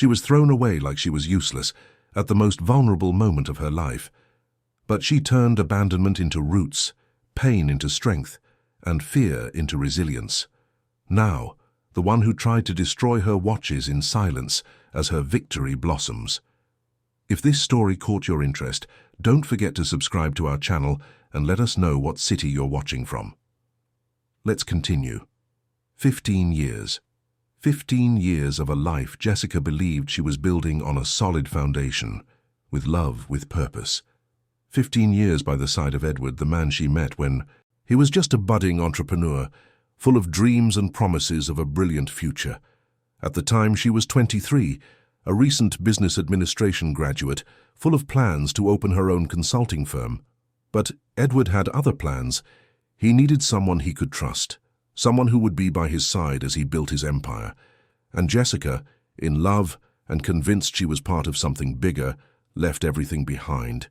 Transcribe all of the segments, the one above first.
She was thrown away like she was useless, at the most vulnerable moment of her life. But she turned abandonment into roots, pain into strength, and fear into resilience. Now, the one who tried to destroy her watches in silence as her victory blossoms. If this story caught your interest, don't forget to subscribe to our channel and let us know what city you're watching from. Let's continue. 15 years. 15 years of a life Jessica believed she was building on a solid foundation, with love, with purpose. 15 years by the side of Edward, the man she met when he was just a budding entrepreneur, full of dreams and promises of a brilliant future. At the time, she was 23, a recent business administration graduate, full of plans to open her own consulting firm. But Edward had other plans. He needed someone he could trust, someone who would be by his side as he built his empire. And Jessica, in love and convinced she was part of something bigger, left everything behind.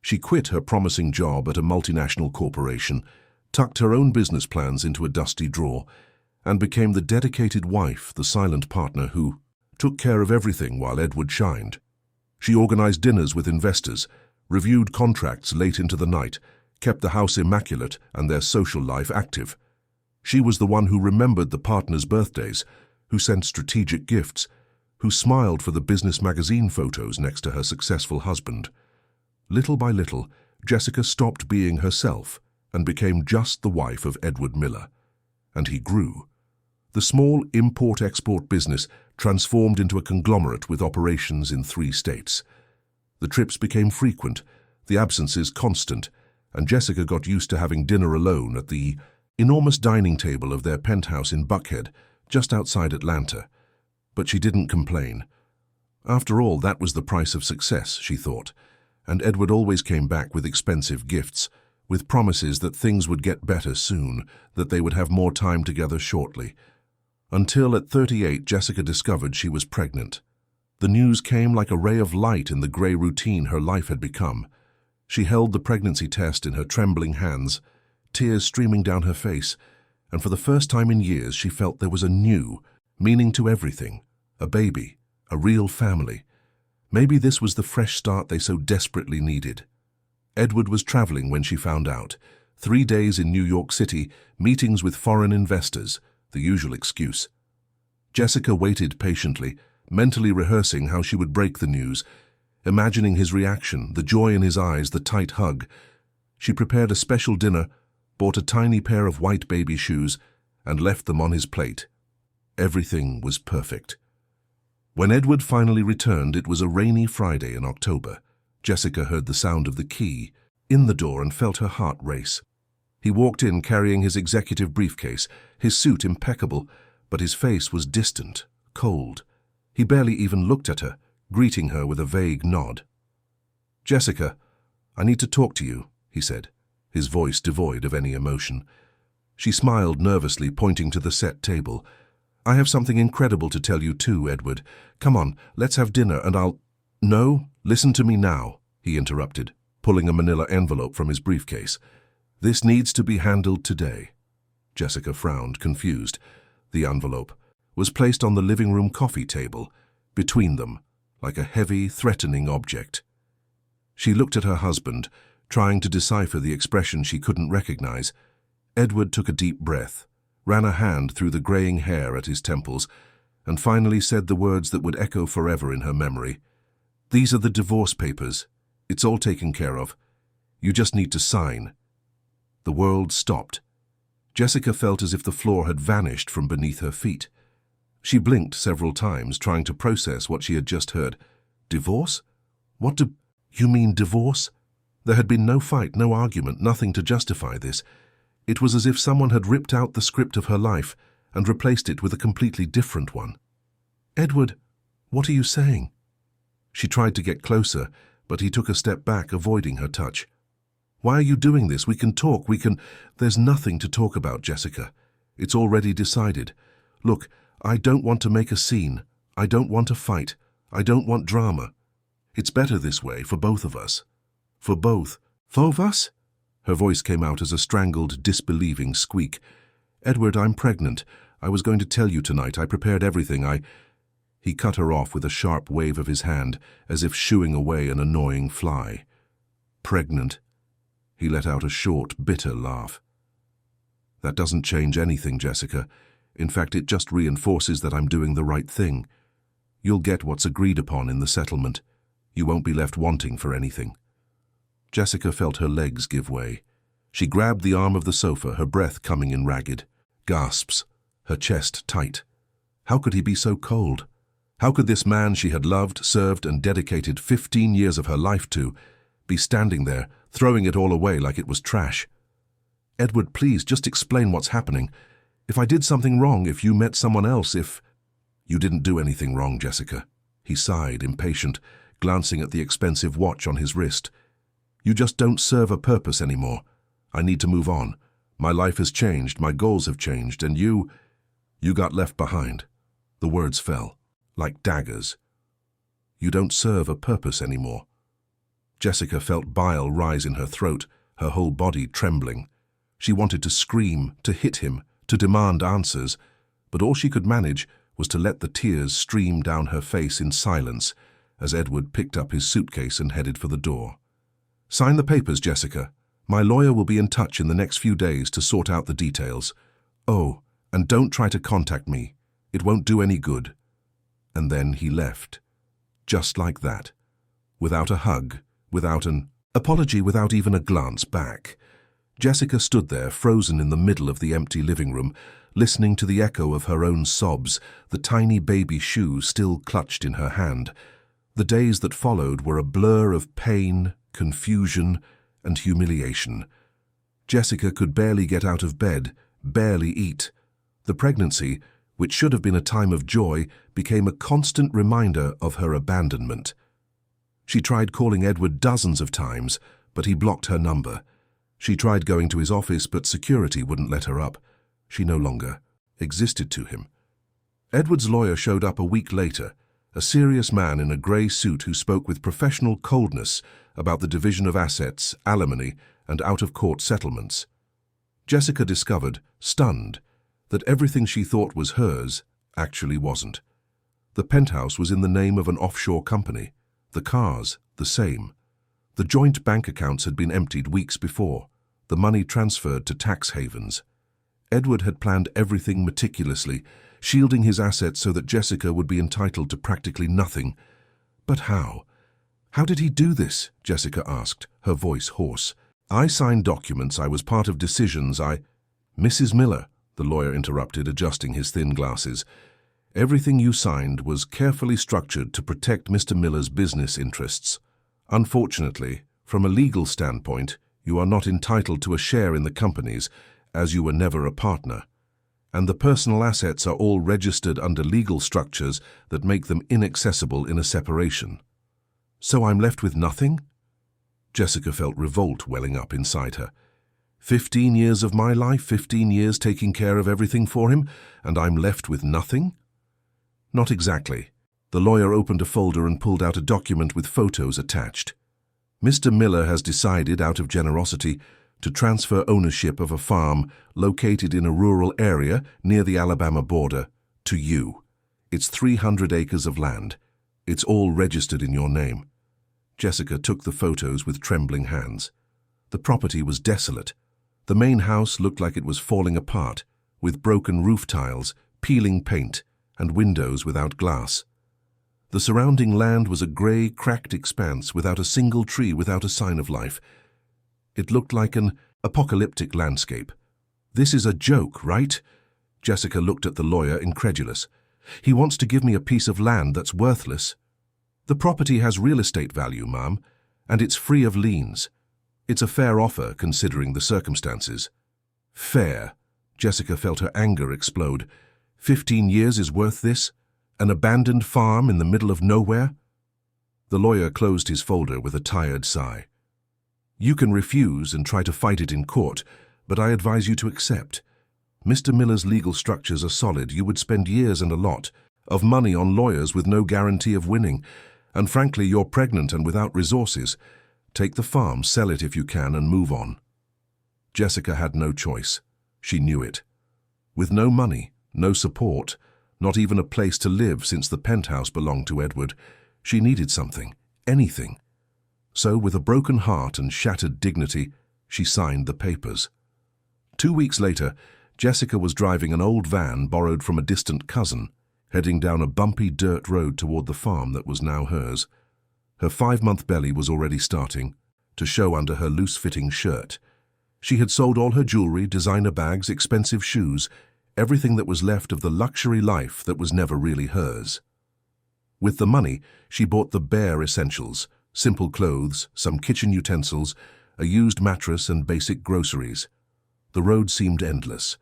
She quit her promising job at a multinational corporation, tucked her own business plans into a dusty drawer, and became the dedicated wife, the silent partner who took care of everything while Edward shined. She organized dinners with investors, reviewed contracts late into the night, kept the house immaculate and their social life active. She was the one who remembered the partners' birthdays, who sent strategic gifts, who smiled for the business magazine photos next to her successful husband. Little by little, Jessica stopped being herself and became just the wife of Edward Miller. And he grew. The small import-export business transformed into a conglomerate with operations in 3 states. The trips became frequent, the absences constant, and Jessica got used to having dinner alone at the enormous dining table of their penthouse in Buckhead, just outside Atlanta. But she didn't complain. After all, that was the price of success, she thought, and Edward always came back with expensive gifts, with promises that things would get better soon, that they would have more time together shortly. Until at 38, Jessica discovered she was pregnant. The news came like a ray of light in the grey routine her life had become. She held the pregnancy test in her trembling hands, tears streaming down her face, and for the first time in years she felt there was a new meaning to everything, a baby, a real family. Maybe this was the fresh start they so desperately needed. Edward was traveling when she found out. 3 days in New York City, meetings with foreign investors, the usual excuse. Jessica waited patiently, mentally rehearsing how she would break the news, imagining his reaction, the joy in his eyes, the tight hug. She prepared a special dinner, bought a tiny pair of white baby shoes, and left them on his plate. Everything was perfect. When Edward finally returned, it was a rainy Friday in October. Jessica heard the sound of the key in the door and felt her heart race. He walked in carrying his executive briefcase, his suit impeccable, but his face was distant, cold. He barely even looked at her, greeting her with a vague nod. "Jessica, I need to talk to you," he said, his voice devoid of any emotion. She smiled nervously, pointing to the set table. "I have something incredible to tell you too, Edward. Come on, let's have dinner and I'll—" "No, listen to me now," he interrupted, pulling a manila envelope from his briefcase. "This needs to be handled today." Jessica frowned, confused. The envelope was placed on the living room coffee table, between them, like a heavy, threatening object. She looked at her husband, trying to decipher the expression she couldn't recognize. Edward took a deep breath, ran a hand through the graying hair at his temples, and finally said the words that would echo forever in her memory. "These are the divorce papers. It's all taken care of. You just need to sign." The world stopped. Jessica felt as if the floor had vanished from beneath her feet. She blinked several times, trying to process what she had just heard. Divorce? What do you mean, divorce? There had been no fight, no argument, nothing to justify this. It was as if someone had ripped out the script of her life and replaced it with a completely different one. "Edward, what are you saying?" She tried to get closer, but he took a step back, avoiding her touch. "Why are you doing this? We can talk, There's nothing to talk about, Jessica. It's already decided. Look, I don't want to make a scene. I don't want a fight. I don't want drama. It's better this way, for both of us. For both of us?" Her voice came out as a strangled, disbelieving squeak. "Edward, I'm pregnant. I was going to tell you tonight. I prepared everything. He cut her off with a sharp wave of his hand, as if shooing away an annoying fly. Pregnant? He let out a short, bitter laugh. That doesn't change anything, Jessica. In fact, it just reinforces that I'm doing the right thing. You'll get what's agreed upon in the settlement. You won't be left wanting for anything. Jessica felt her legs give way. She grabbed the arm of the sofa, her breath coming in ragged. Gasps, her chest tight. How could he be so cold? How could this man she had loved, served, and dedicated 15 years of her life to be standing there, throwing it all away like it was trash? Edward, please, just explain what's happening. If I did something wrong, if you met someone else, if... You didn't do anything wrong, Jessica. He sighed, impatient, glancing at the expensive watch on his wrist. You just don't serve a purpose anymore. I need to move on. My life has changed, my goals have changed, and you got left behind. The words fell, like daggers. You don't serve a purpose anymore. Jessica felt bile rise in her throat, her whole body trembling. She wanted to scream, to hit him, to demand answers, but all she could manage was to let the tears stream down her face in silence as Edward picked up his suitcase and headed for the door. Sign the papers, Jessica. My lawyer will be in touch in the next few days to sort out the details. Oh, and don't try to contact me. It won't do any good. And then he left. Just like that. Without a hug, without an apology, without even a glance back. Jessica stood there, frozen in the middle of the empty living room, listening to the echo of her own sobs, the tiny baby shoe still clutched in her hand. The days that followed were a blur of pain, confusion, and humiliation. Jessica could barely get out of bed, barely eat. The pregnancy, which should have been a time of joy, became a constant reminder of her abandonment. She tried calling Edward dozens of times, but he blocked her number. She tried going to his office, but security wouldn't let her up. She no longer existed to him. Edward's lawyer showed up a week later, a serious man in a grey suit who spoke with professional coldness about the division of assets, alimony, and out-of-court settlements. Jessica discovered, stunned, that everything she thought was hers actually wasn't. The penthouse was in the name of an offshore company, the cars the same. The joint bank accounts had been emptied weeks before, the money transferred to tax havens. Edward had planned everything meticulously, shielding his assets so that Jessica would be entitled to practically nothing. But how? How did he do this? Jessica asked, her voice hoarse. I signed documents, I was part of decisions, Mrs. Miller, the lawyer interrupted, adjusting his thin glasses. Everything you signed was carefully structured to protect Mr. Miller's business interests. Unfortunately, from a legal standpoint, you are not entitled to a share in the companies, as you were never a partner. And the personal assets are all registered under legal structures that make them inaccessible in a separation. So I'm left with nothing? Jessica felt revolt welling up inside her. 15 years of my life, 15 years taking care of everything for him, and I'm left with nothing? Not exactly. The lawyer opened a folder and pulled out a document with photos attached. Mr. Miller has decided, out of generosity, to transfer ownership of a farm located in a rural area near the Alabama border to you. It's 300 acres of land. It's all registered in your name. Jessica took the photos with trembling hands. The property was desolate. The main house looked like it was falling apart, with broken roof tiles, peeling paint, and windows without glass. The surrounding land was a grey, cracked expanse without a single tree, without a sign of life. It looked like an apocalyptic landscape. This is a joke, right? Jessica looked at the lawyer, incredulous. He wants to give me a piece of land that's worthless. The property has real estate value, ma'am, and it's free of liens. It's a fair offer, considering the circumstances. Fair? Jessica felt her anger explode. 15 years is worth this? An abandoned farm in the middle of nowhere? The lawyer closed his folder with a tired sigh. You can refuse and try to fight it in court, but I advise you to accept. Mr. Miller's legal structures are solid. You would spend years and a lot of money on lawyers with no guarantee of winning. And frankly, you're pregnant and without resources. Take the farm, sell it if you can, and move on. Jessica had no choice. She knew it. With no money, no support, Not even a place to live, since the penthouse belonged to Edward. She needed something, anything. So, with a broken heart and shattered dignity, she signed the papers. 2 weeks later, Jessica was driving an old van borrowed from a distant cousin, heading down a bumpy dirt road toward the farm that was now hers. Her 5-month belly was already starting to show under her loose-fitting shirt. She had sold all her jewelry, designer bags, expensive shoes, everything that was left of the luxury life that was never really hers. With the money, she bought the bare essentials: simple clothes, some kitchen utensils, a used mattress, and basic groceries. The road seemed endless.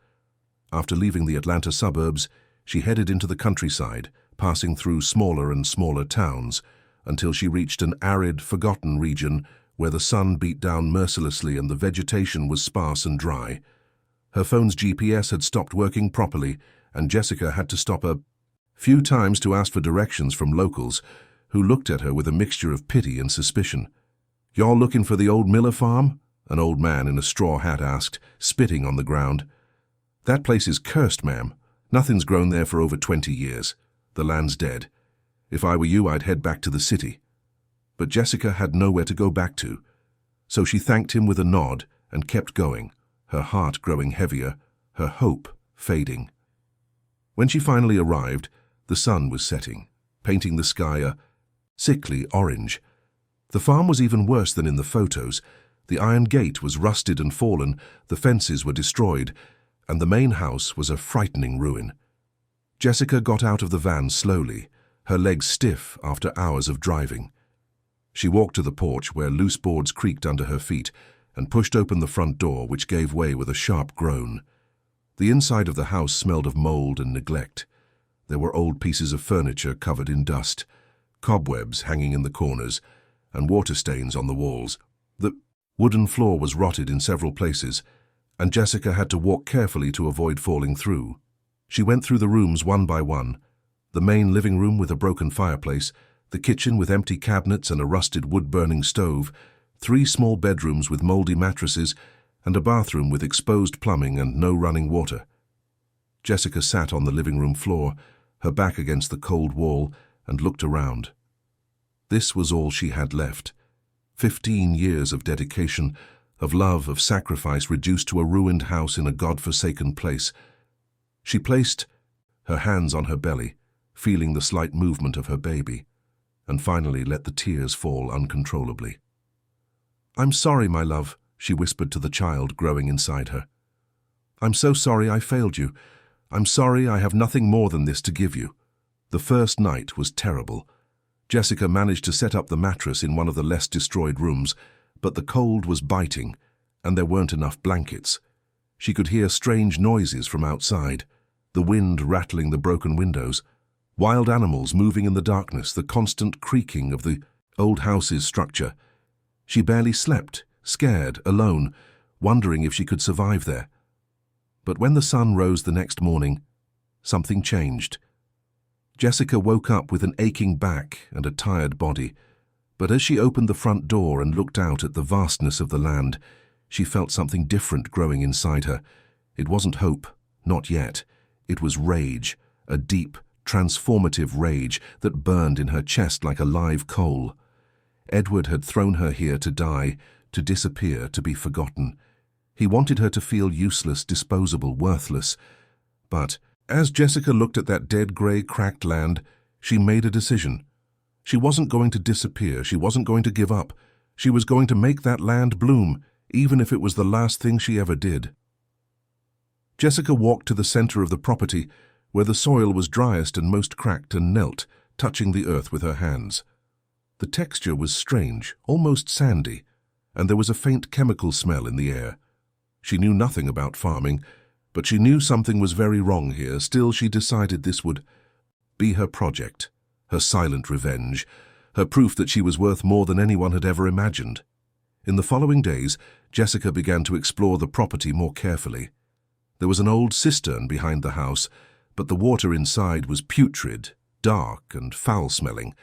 After leaving the Atlanta suburbs, she headed into the countryside, passing through smaller and smaller towns, until she reached an arid, forgotten region where the sun beat down mercilessly and the vegetation was sparse and dry. Her phone's GPS had stopped working properly, and Jessica had to stop a few times to ask for directions from locals, who looked at her with a mixture of pity and suspicion. "Y'all looking for the old Miller farm?" an old man in a straw hat asked, spitting on the ground. "That place is cursed, ma'am. Nothing's grown there for over 20 years. The land's dead. If I were you, I'd head back to the city." But Jessica had nowhere to go back to, so she thanked him with a nod and kept going, her heart growing heavier, her hope fading. When she finally arrived, the sun was setting, painting the sky a sickly orange. The farm was even worse than in the photos. The iron gate was rusted and fallen, the fences were destroyed, and the main house was a frightening ruin. Jessica got out of the van slowly, her legs stiff after hours of driving. She walked to the porch where loose boards creaked under her feet and pushed open the front door, which gave way with a sharp groan. The inside of the house smelled of mold and neglect. There were old pieces of furniture covered in dust, cobwebs hanging in the corners, and water stains on the walls. The wooden floor was rotted in several places, and Jessica had to walk carefully to avoid falling through. She went through the rooms one by one: the main living room with a broken fireplace, the kitchen with empty cabinets and a rusted wood-burning stove, 3 small bedrooms with moldy mattresses, and a bathroom with exposed plumbing and no running water. Jessica sat on the living room floor, her back against the cold wall, and looked around. This was all she had left. 15 years of dedication, of love, of sacrifice, reduced to a ruined house in a God-forsaken place. She placed her hands on her belly, feeling the slight movement of her baby, and finally let the tears fall uncontrollably. "I'm sorry, my love," she whispered to the child growing inside her. "I'm so sorry I failed you. I'm sorry I have nothing more than this to give you." The first night was terrible. Jessica managed to set up the mattress in one of the less destroyed rooms, but the cold was biting, and there weren't enough blankets. She could hear strange noises from outside, the wind rattling the broken windows, wild animals moving in the darkness, the constant creaking of the old house's structure. She barely slept, scared, alone, wondering if she could survive there. But when the sun rose the next morning, something changed. Jessica woke up with an aching back and a tired body, but as she opened the front door and looked out at the vastness of the land, she felt something different growing inside her. It wasn't hope, not yet. It was rage, a deep, transformative rage that burned in her chest like a live coal. Edward had thrown her here to die, to disappear, to be forgotten. He wanted her to feel useless, disposable, worthless. But as Jessica looked at that dead, grey, cracked land, she made a decision. She wasn't going to disappear. She wasn't going to give up. She was going to make that land bloom, even if it was the last thing she ever did. Jessica walked to the center of the property, where the soil was driest and most cracked, and knelt, touching the earth with her hands. The texture was strange, almost sandy, and there was a faint chemical smell in the air. She knew nothing about farming, but she knew something was very wrong here. Still, she decided this would be her project, her silent revenge, her proof that she was worth more than anyone had ever imagined. In the following days, Jessica began to explore the property more carefully. There was an old cistern behind the house, but the water inside was putrid, dark, and foul-smelling.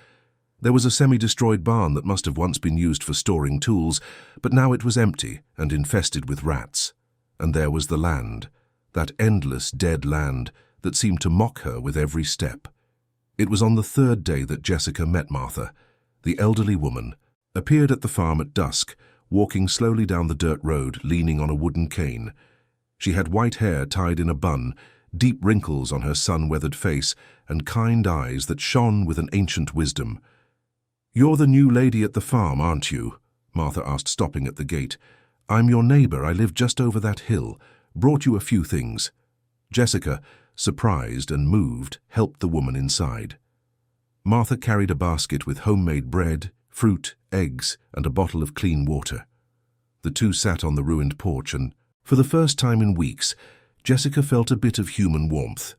There was a semi-destroyed barn that must have once been used for storing tools, but now it was empty and infested with rats. And there was the land, that endless dead land, that seemed to mock her with every step. It was on the third day that Jessica met Martha. The elderly woman appeared at the farm at dusk, walking slowly down the dirt road, leaning on a wooden cane. She had white hair tied in a bun, deep wrinkles on her sun-weathered face, and kind eyes that shone with an ancient wisdom. "You're the new lady at the farm, aren't you?" Martha asked, stopping at the gate. "I'm your neighbor. I live just over that hill. Brought you a few things." Jessica, surprised and moved, helped the woman inside. Martha carried a basket with homemade bread, fruit, eggs, and a bottle of clean water. The two sat on the ruined porch, and, for the first time in weeks, Jessica felt a bit of human warmth.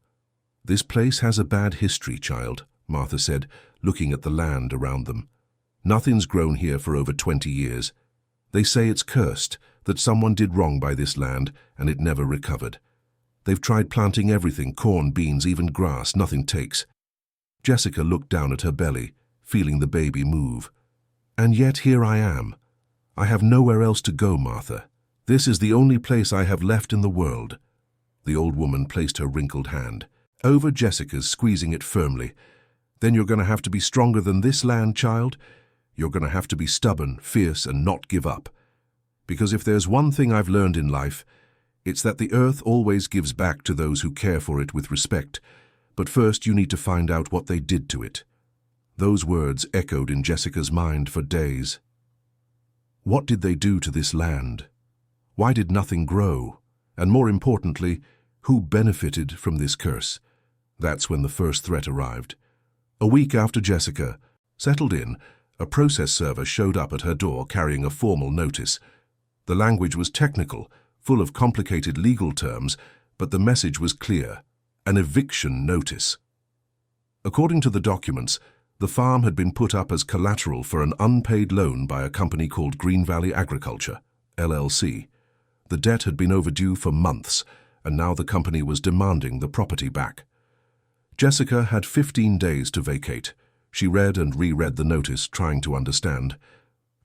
"This place has a bad history, child," Martha said, looking at the land around them. "Nothing's grown here for over 20 years. They say it's cursed, that someone did wrong by this land, and it never recovered. They've tried planting everything, corn, beans, even grass, nothing takes." Jessica looked down at her belly, feeling the baby move. "And yet here I am. I have nowhere else to go, Martha. This is the only place I have left in the world." The old woman placed her wrinkled hand over Jessica's, squeezing it firmly. "Then you're going to have to be stronger than this land, child. You're going to have to be stubborn, fierce, and not give up. Because if there's one thing I've learned in life, it's that the earth always gives back to those who care for it with respect. But first you need to find out what they did to it." Those words echoed in Jessica's mind for days. What did they do to this land? Why did nothing grow? And more importantly, who benefited from this curse? That's when the first threat arrived. A week after Jessica settled in, a process server showed up at her door carrying a formal notice. The language was technical, full of complicated legal terms, but the message was clear: an eviction notice. According to the documents, the farm had been put up as collateral for an unpaid loan by a company called Green Valley Agriculture, LLC. The debt had been overdue for months, and now the company was demanding the property back. Jessica had 15 days to vacate. She read and reread the notice, trying to understand.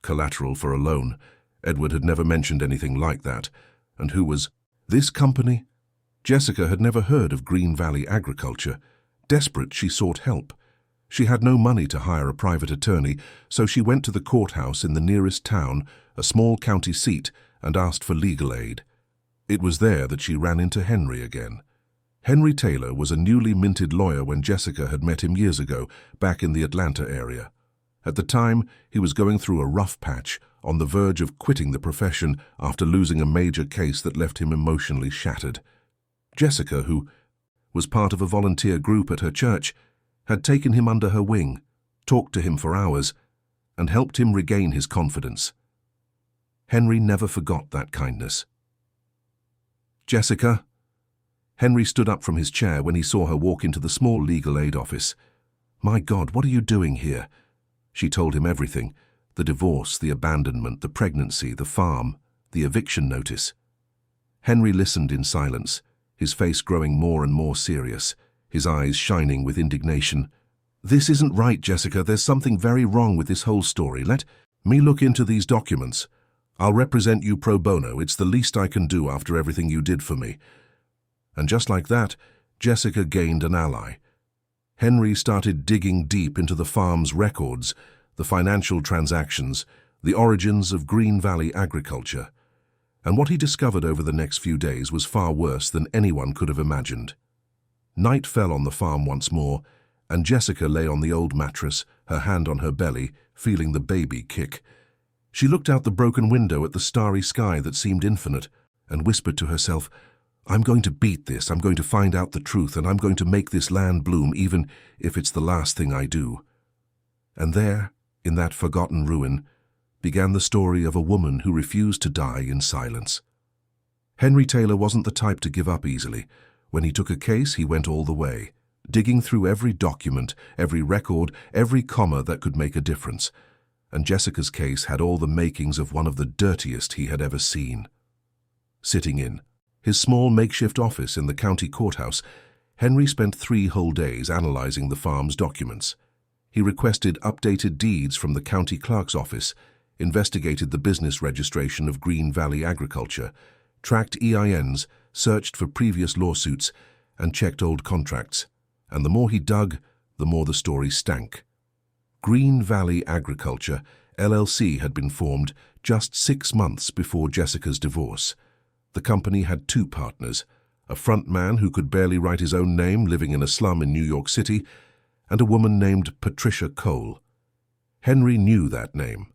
Collateral for a loan. Edward had never mentioned anything like that. And who was this company? Jessica had never heard of Green Valley Agriculture. Desperate, she sought help. She had no money to hire a private attorney, so she went to the courthouse in the nearest town, a small county seat, and asked for legal aid. It was there that she ran into Henry again. Henry Taylor was a newly minted lawyer when Jessica had met him years ago, back in the Atlanta area. At the time, he was going through a rough patch, on the verge of quitting the profession after losing a major case that left him emotionally shattered. Jessica, who was part of a volunteer group at her church, had taken him under her wing, talked to him for hours, and helped him regain his confidence. Henry never forgot that kindness. "Jessica?" Henry stood up from his chair when he saw her walk into the small legal aid office. "My God, what are you doing here?" She told him everything: the divorce, the abandonment, the pregnancy, the farm, the eviction notice. Henry listened in silence, his face growing more and more serious, his eyes shining with indignation. "This isn't right, Jessica. There's something very wrong with this whole story. Let me look into these documents. I'll represent you pro bono. It's the least I can do after everything you did for me." And just like that, Jessica gained an ally. Henry started digging deep into the farm's records, the financial transactions, the origins of Green Valley Agriculture. And what he discovered over the next few days was far worse than anyone could have imagined. Night fell on the farm once more, and Jessica lay on the old mattress, her hand on her belly, feeling the baby kick. She looked out the broken window at the starry sky that seemed infinite, and whispered to herself, "I'm going to beat this. I'm going to find out the truth, and I'm going to make this land bloom, even if it's the last thing I do." And there, in that forgotten ruin, began the story of a woman who refused to die in silence. Henry Taylor wasn't the type to give up easily. When he took a case, he went all the way, digging through every document, every record, every comma that could make a difference. And Jessica's case had all the makings of one of the dirtiest he had ever seen. Sitting in his small makeshift office in the county courthouse, Henry spent 3 whole days analyzing the farm's documents. He requested updated deeds from the county clerk's office, investigated the business registration of Green Valley Agriculture, tracked EINs, searched for previous lawsuits, and checked old contracts, and the more he dug, the more the story stank. Green Valley Agriculture, LLC had been formed just 6 months before Jessica's divorce. The company had 2 partners, a front man who could barely write his own name living in a slum in New York City, and a woman named Patricia Cole. Henry knew that name.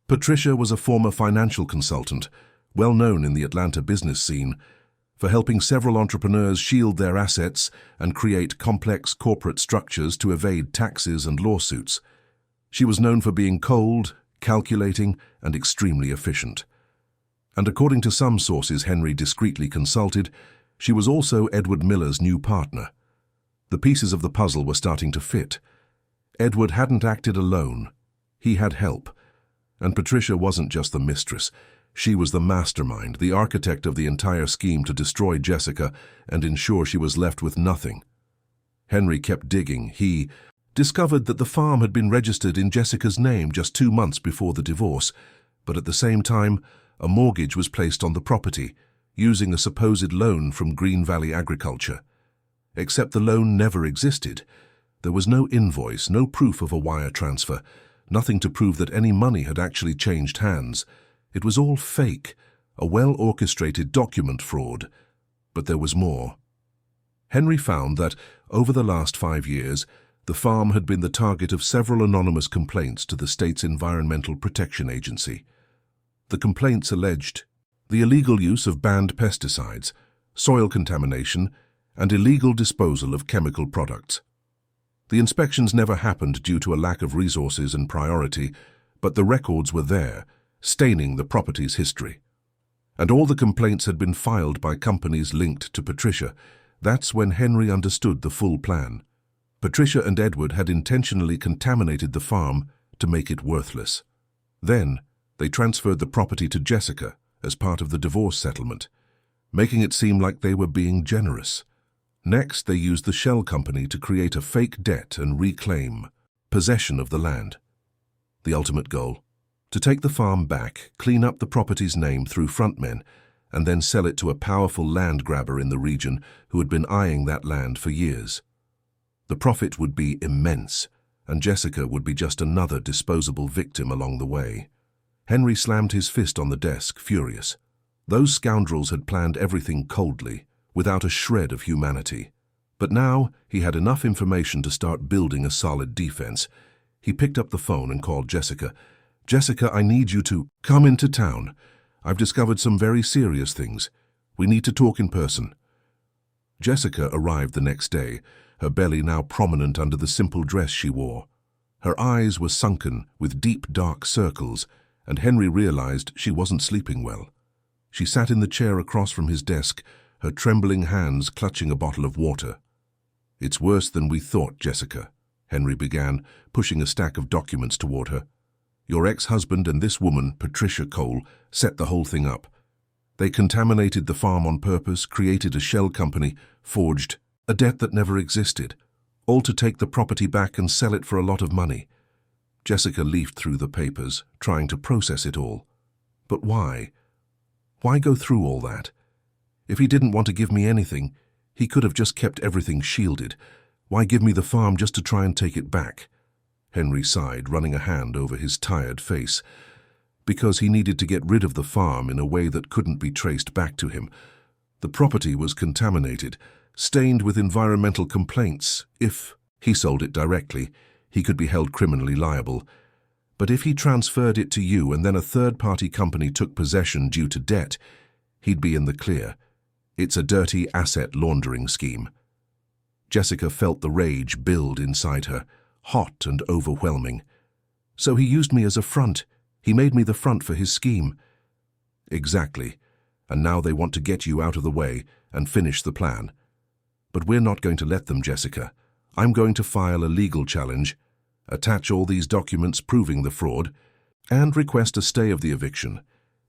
Patricia was a former financial consultant, well known in the Atlanta business scene, for helping several entrepreneurs shield their assets and create complex corporate structures to evade taxes and lawsuits. She was known for being cold, calculating, and extremely efficient. And according to some sources Henry discreetly consulted, she was also Edward Miller's new partner. The pieces of the puzzle were starting to fit. Edward hadn't acted alone. He had help. And Patricia wasn't just the mistress. She was the mastermind, the architect of the entire scheme to destroy Jessica and ensure she was left with nothing. Henry kept digging. He discovered that the farm had been registered in Jessica's name just 2 months before the divorce, but at the same time, a mortgage was placed on the property, using a supposed loan from Green Valley Agriculture. Except the loan never existed. There was no invoice, no proof of a wire transfer, nothing to prove that any money had actually changed hands. It was all fake, a well-orchestrated document fraud. But there was more. Henry found that, over the last 5 years, the farm had been the target of several anonymous complaints to the state's Environmental Protection Agency. The complaints alleged the illegal use of banned pesticides, soil contamination, and illegal disposal of chemical products. The inspections never happened due to a lack of resources and priority, but the records were there, staining the property's history. And all the complaints had been filed by companies linked to Patricia. That's when Henry understood the full plan. Patricia and Edward had intentionally contaminated the farm to make it worthless. Then, they transferred the property to Jessica as part of the divorce settlement, making it seem like they were being generous. Next, they used the shell company to create a fake debt and reclaim possession of the land. The ultimate goal? To take the farm back, clean up the property's name through frontmen, and then sell it to a powerful land grabber in the region who had been eyeing that land for years. The profit would be immense, and Jessica would be just another disposable victim along the way. Henry slammed his fist on the desk, furious. Those scoundrels had planned everything coldly, without a shred of humanity. But now he had enough information to start building a solid defense. He picked up the phone and called Jessica. "Jessica, I need you to come into town. I've discovered some very serious things. We need to talk in person." Jessica arrived the next day, her belly now prominent under the simple dress she wore. Her eyes were sunken with deep, dark circles, and Henry realized she wasn't sleeping well. She sat in the chair across from his desk, her trembling hands clutching a bottle of water. "It's worse than we thought, Jessica," Henry began, pushing a stack of documents toward her. "Your ex-husband and this woman, Patricia Cole, set the whole thing up. They contaminated the farm on purpose, created a shell company, forged a debt that never existed, all to take the property back and sell it for a lot of money." Jessica leafed through the papers, trying to process it all. But why? Why go through all that? If he didn't want to give me anything, he could have just kept everything shielded. Why give me the farm just to try and take it back? Henry sighed, running a hand over his tired face. Because he needed to get rid of the farm in a way that couldn't be traced back to him. The property was contaminated, stained with environmental complaints. If he sold it directly, he could be held criminally liable. But if he transferred it to you and then a third-party company took possession due to debt, he'd be in the clear. It's a dirty asset laundering scheme. Jessica felt the rage build inside her, hot and overwhelming. "So he used me as a front. He made me the front for his scheme." "Exactly. And now they want to get you out of the way and finish the plan. But we're not going to let them, Jessica. I'm going to file a legal challenge, attach all these documents proving the fraud, and request a stay of the eviction.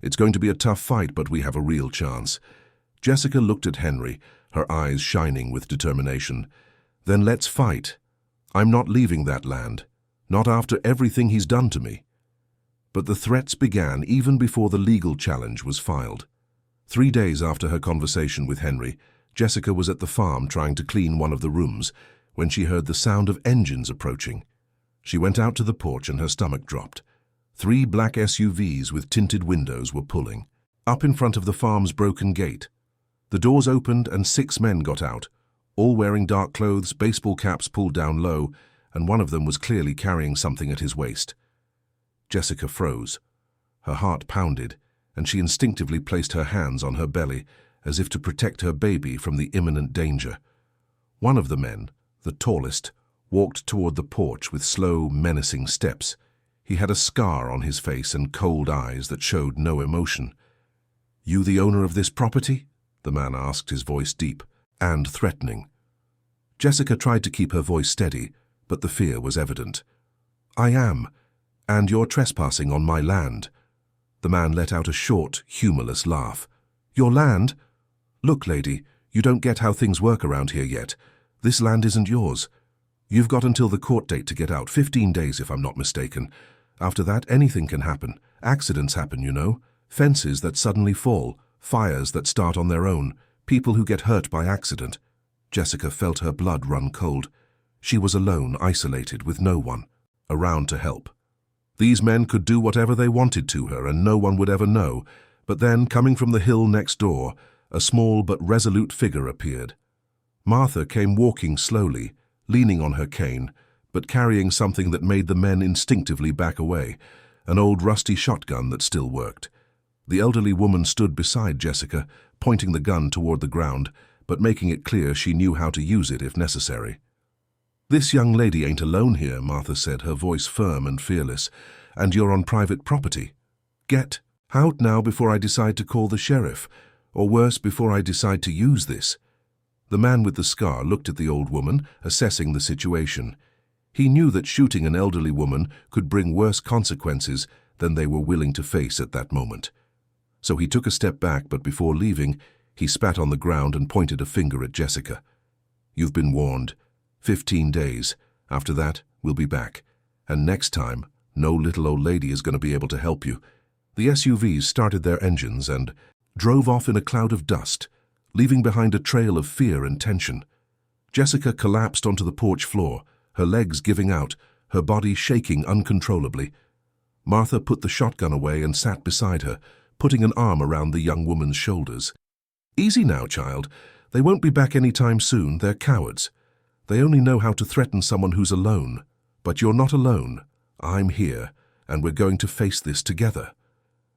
It's going to be a tough fight, but we have a real chance." Jessica looked at Henry, her eyes shining with determination. "Then let's fight. I'm not leaving that land, not after everything he's done to me." But the threats began even before the legal challenge was filed. 3 days after her conversation with Henry, Jessica was at the farm trying to clean one of the rooms when she heard the sound of engines approaching. She went out to the porch and her stomach dropped. 3 black SUVs with tinted windows were pulling up in front of the farm's broken gate. The doors opened and 6 men got out, all wearing dark clothes, baseball caps pulled down low, and one of them was clearly carrying something at his waist. Jessica froze. Her heart pounded, and she instinctively placed her hands on her belly as if to protect her baby from the imminent danger. One of the men, the tallest, walked toward the porch with slow, menacing steps. He had a scar on his face and cold eyes that showed no emotion. "You the owner of this property?" the man asked, his voice deep and threatening. Jessica tried to keep her voice steady, but the fear was evident. "I am, and you're trespassing on my land." The man let out a short, humorless laugh. "Your land? Look, lady, you don't get how things work around here yet. This land isn't yours. You've got until the court date to get out, 15 days if I'm not mistaken. After that, anything can happen. Accidents happen, you know. Fences that suddenly fall, fires that start on their own, people who get hurt by accident." Jessica felt her blood run cold. She was alone, isolated, with no one around to help. These men could do whatever they wanted to her and no one would ever know, but then, coming from the hill next door, a small but resolute figure appeared. Martha came walking slowly, leaning on her cane, but carrying something that made the men instinctively back away, an old rusty shotgun that still worked. The elderly woman stood beside Jessica, pointing the gun toward the ground, but making it clear she knew how to use it if necessary. "This young lady ain't alone here," Martha said, her voice firm and fearless, "and you're on private property. Get out now before I decide to call the sheriff, or worse, before I decide to use this." The man with the scar looked at the old woman, assessing the situation. He knew that shooting an elderly woman could bring worse consequences than they were willing to face at that moment. So he took a step back, but before leaving, he spat on the ground and pointed a finger at Jessica. "You've been warned. 15 days. After that, we'll be back. And next time, no little old lady is going to be able to help you." The SUVs started their engines and drove off in a cloud of dust, leaving behind a trail of fear and tension. Jessica collapsed onto the porch floor, her legs giving out, her body shaking uncontrollably. Martha put the shotgun away and sat beside her, putting an arm around the young woman's shoulders. "Easy now, child. They won't be back any time soon. They're cowards. They only know how to threaten someone who's alone. But you're not alone. I'm here, and we're going to face this together."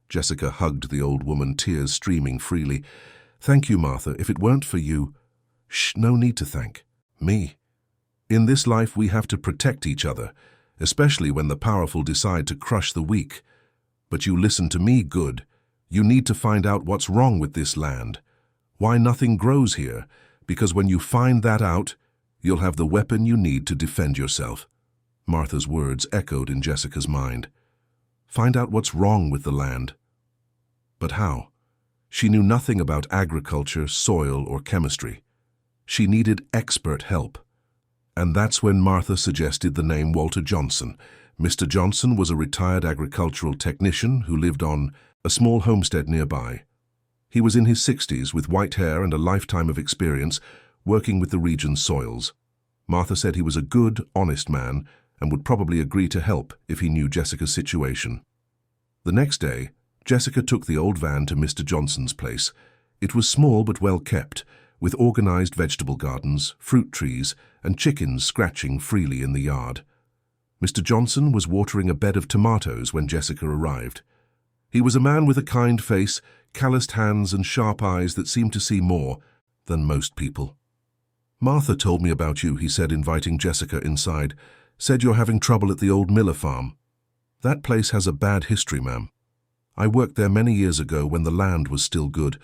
Jessica hugged the old woman, tears streaming freely. "Thank you, Martha. If it weren't for you—" "Shh, no need to thank me. In this life we have to protect each other, especially when the powerful decide to crush the weak. But you listen to me, good. You need to find out what's wrong with this land. Why nothing grows here, because when you find that out, you'll have the weapon you need to defend yourself." Martha's words echoed in Jessica's mind. Find out what's wrong with the land. But how? She knew nothing about agriculture, soil, or chemistry. She needed expert help. And that's when Martha suggested the name Walter Johnson. Mr. Johnson was a retired agricultural technician who lived on a small homestead nearby. He was in his 60s with white hair and a lifetime of experience working with the region's soils. Martha said he was a good, honest man and would probably agree to help if he knew Jessica's situation. The next day, Jessica took the old van to Mr. Johnson's place. It was small but well kept, with organized vegetable gardens, fruit trees, and chickens scratching freely in the yard. Mr. Johnson was watering a bed of tomatoes when Jessica arrived. He was a man with a kind face, calloused hands, and sharp eyes that seemed to see more than most people. "Martha told me about you," he said, inviting Jessica inside. "Said you're having trouble at the old Miller farm. That place has a bad history, ma'am. I worked there many years ago when the land was still good,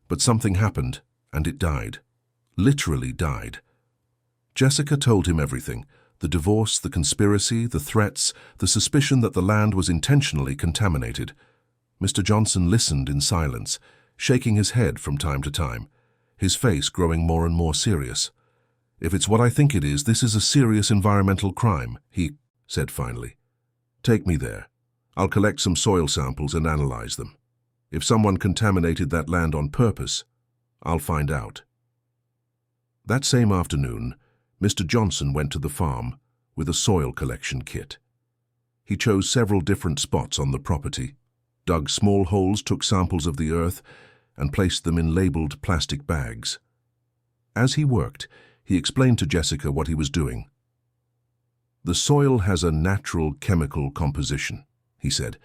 but something happened, and it died. Literally died." Jessica told him everything: the divorce, the conspiracy, the threats, the suspicion that the land was intentionally contaminated. Mr. Johnson listened in silence, shaking his head from time to time, his face growing more and more serious. "If it's what I think it is, this is a serious environmental crime," he said finally. "Take me there. I'll collect some soil samples and analyze them. If someone contaminated that land on purpose, I'll find out." That same afternoon, Mr. Johnson went to the farm with a soil collection kit. He chose several different spots on the property, dug small holes, took samples of the earth, and placed them in labeled plastic bags. As he worked, he explained to Jessica what he was doing. "The soil has a natural chemical composition," he said,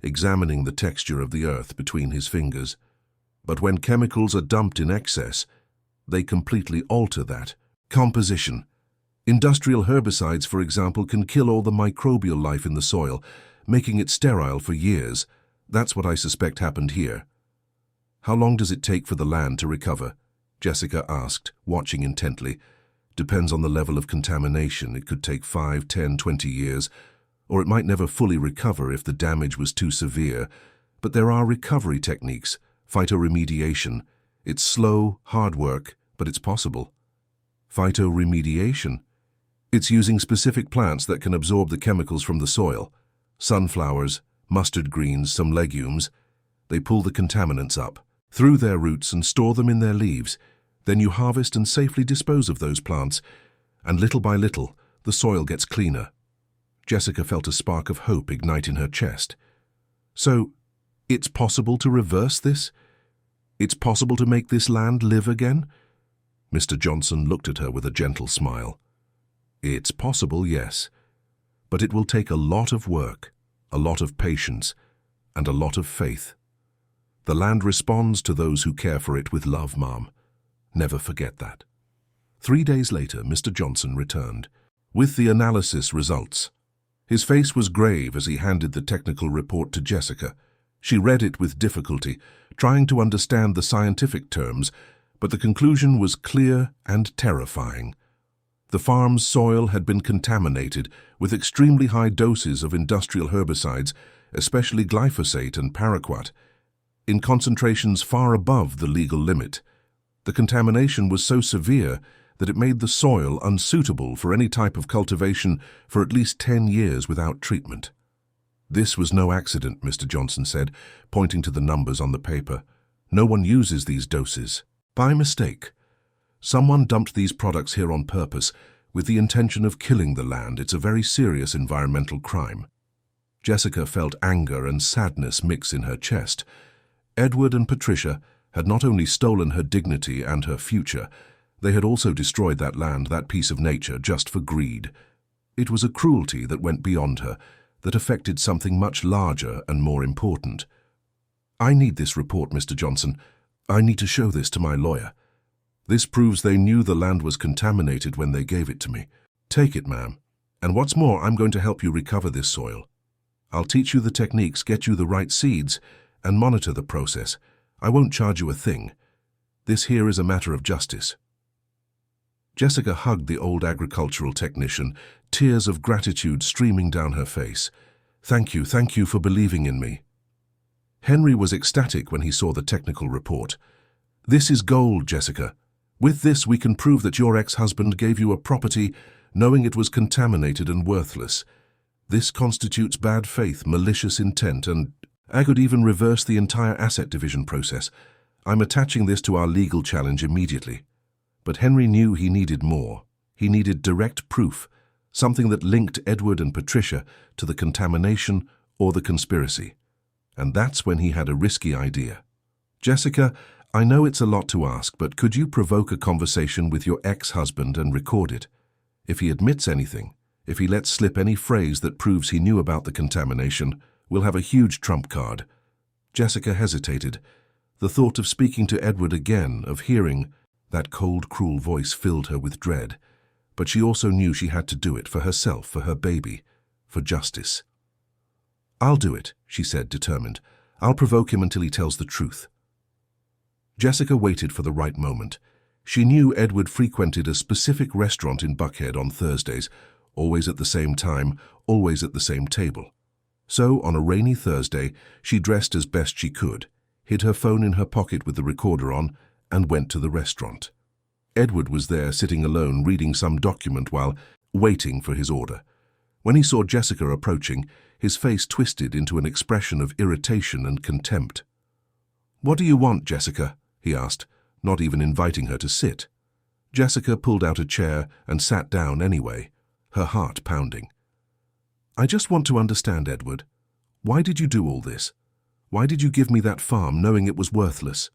examining the texture of the earth between his fingers. "But when chemicals are dumped in excess, they completely alter that composition. Industrial herbicides, for example, can kill all the microbial life in the soil, making it sterile for years. That's what I suspect happened here." "How long does it take for the land to recover?" Jessica asked, watching intently. "Depends on the level of contamination. It could take 5, 10, 20 years, or it might never fully recover if the damage was too severe. But there are recovery techniques, phytoremediation. It's slow, hard work, but it's possible." "Phytoremediation?" "It's using specific plants that can absorb the chemicals from the soil. Sunflowers, mustard greens, some legumes. They pull the contaminants up through their roots and store them in their leaves. Then you harvest and safely dispose of those plants, and little by little, the soil gets cleaner." Jessica felt a spark of hope ignite in her chest. "So, it's possible to reverse this? It's possible to make this land live again?" Mr. Johnson looked at her with a gentle smile. "It's possible, yes. But it will take a lot of work, a lot of patience, and a lot of faith. The land responds to those who care for it with love, Mom. Never forget that." 3 days later, Mr. Johnson returned with the analysis results. His face was grave as he handed the technical report to Jessica. She read it with difficulty, trying to understand the scientific terms, but the conclusion was clear and terrifying. The farm's soil had been contaminated with extremely high doses of industrial herbicides, especially glyphosate and paraquat, in concentrations far above the legal limit. The contamination was so severe that it made the soil unsuitable for any type of cultivation for at least 10 years without treatment. "This was no accident," Mr. Johnson said, pointing to the numbers on the paper. "No one uses these doses by mistake. Someone dumped these products here on purpose with the intention of killing the land. It's a very serious environmental crime." Jessica felt anger and sadness mix in her chest. Edward and Patricia had not only stolen her dignity and her future, they had also destroyed that land, that piece of nature, just for greed. It was a cruelty that went beyond her, that affected something much larger and more important. "I need this report, Mr. Johnson. I need to show this to my lawyer. This proves they knew the land was contaminated when they gave it to me." "Take it, ma'am. And what's more, I'm going to help you recover this soil. I'll teach you the techniques, get you the right seeds, and monitor the process. I won't charge you a thing. This here is a matter of justice." Jessica hugged the old agricultural technician, tears of gratitude streaming down her face. Thank you for believing in me." Henry was ecstatic when he saw the technical report. "This is gold, Jessica. With this we can prove that your ex-husband gave you a property knowing it was contaminated and worthless. This constitutes bad faith, malicious intent, and I could even reverse the entire asset division process. I'm attaching this to our legal challenge immediately." But Henry knew he needed more. He needed direct proof, something that linked Edward and Patricia to the contamination or the conspiracy. And that's when he had a risky idea. "Jessica, I know it's a lot to ask, but could you provoke a conversation with your ex-husband and record it? If he admits anything, if he lets slip any phrase that proves he knew about the contamination, we'll have a huge trump card." Jessica hesitated. The thought of speaking to Edward again, of hearing that cold, cruel voice, filled her with dread. But she also knew she had to do it for herself, for her baby, for justice. "I'll do it," she said, determined. "I'll provoke him until he tells the truth." Jessica waited for the right moment. She knew Edward frequented a specific restaurant in Buckhead on Thursdays, always at the same time, always at the same table. So, on a rainy Thursday, she dressed as best she could, hid her phone in her pocket with the recorder on, and went to the restaurant. Edward was there, sitting alone, reading some document while waiting for his order. When he saw Jessica approaching, his face twisted into an expression of irritation and contempt. "What do you want, Jessica?" he asked, not even inviting her to sit. Jessica pulled out a chair and sat down anyway, her heart pounding. "I just want to understand, Edward. Why did you do all this? Why did you give me that farm knowing it was worthless?"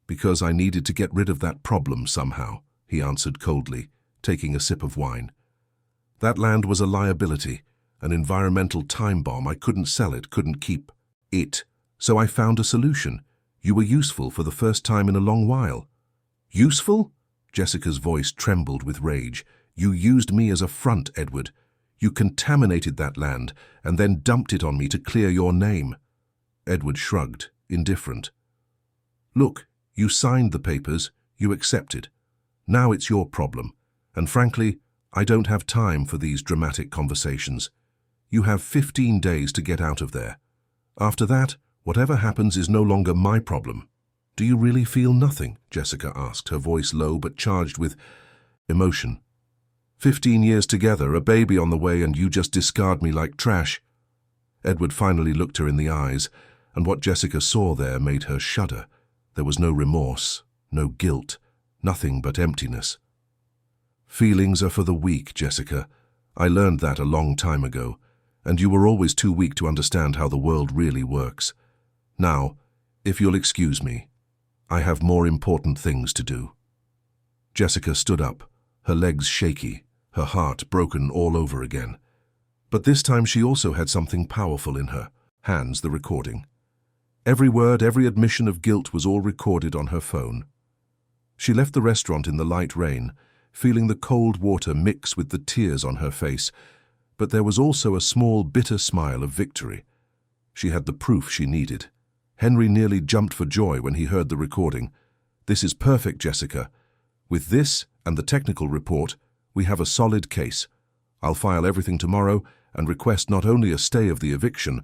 "Because I needed to get rid of that problem somehow," he answered coldly, taking a sip of wine. "That land was a liability, an environmental time bomb. I couldn't sell it, couldn't keep it. So I found a solution. You were useful for the first time in a long while." "Useful?" Jessica's voice trembled with rage. "You used me as a front, Edward. You contaminated that land and then dumped it on me to clear your name." Edward shrugged, indifferent. "Look, you signed the papers, you accepted. Now it's your problem, and frankly, I don't have time for these dramatic conversations. You have 15 days to get out of there. After that, whatever happens is no longer my problem." "Do you really feel nothing?" Jessica asked, her voice low but charged with emotion. 15 years together, a baby on the way, and you just discard me like trash." Edward finally looked her in the eyes, and what Jessica saw there made her shudder. There was no remorse, no guilt, nothing but emptiness. "Feelings are for the weak, Jessica. I learned that a long time ago, and you were always too weak to understand how the world really works. Now, if you'll excuse me, I have more important things to do." Jessica stood up, her legs shaky, her heart broken all over again. But this time she also had something powerful in her hands, the recording. Every word, every admission of guilt was all recorded on her phone. She left the restaurant in the light rain, feeling the cold water mix with the tears on her face, but there was also a small, bitter smile of victory. She had the proof she needed. Henry nearly jumped for joy when he heard the recording. "This is perfect, Jessica. With this and the technical report, we have a solid case. I'll file everything tomorrow and request not only a stay of the eviction,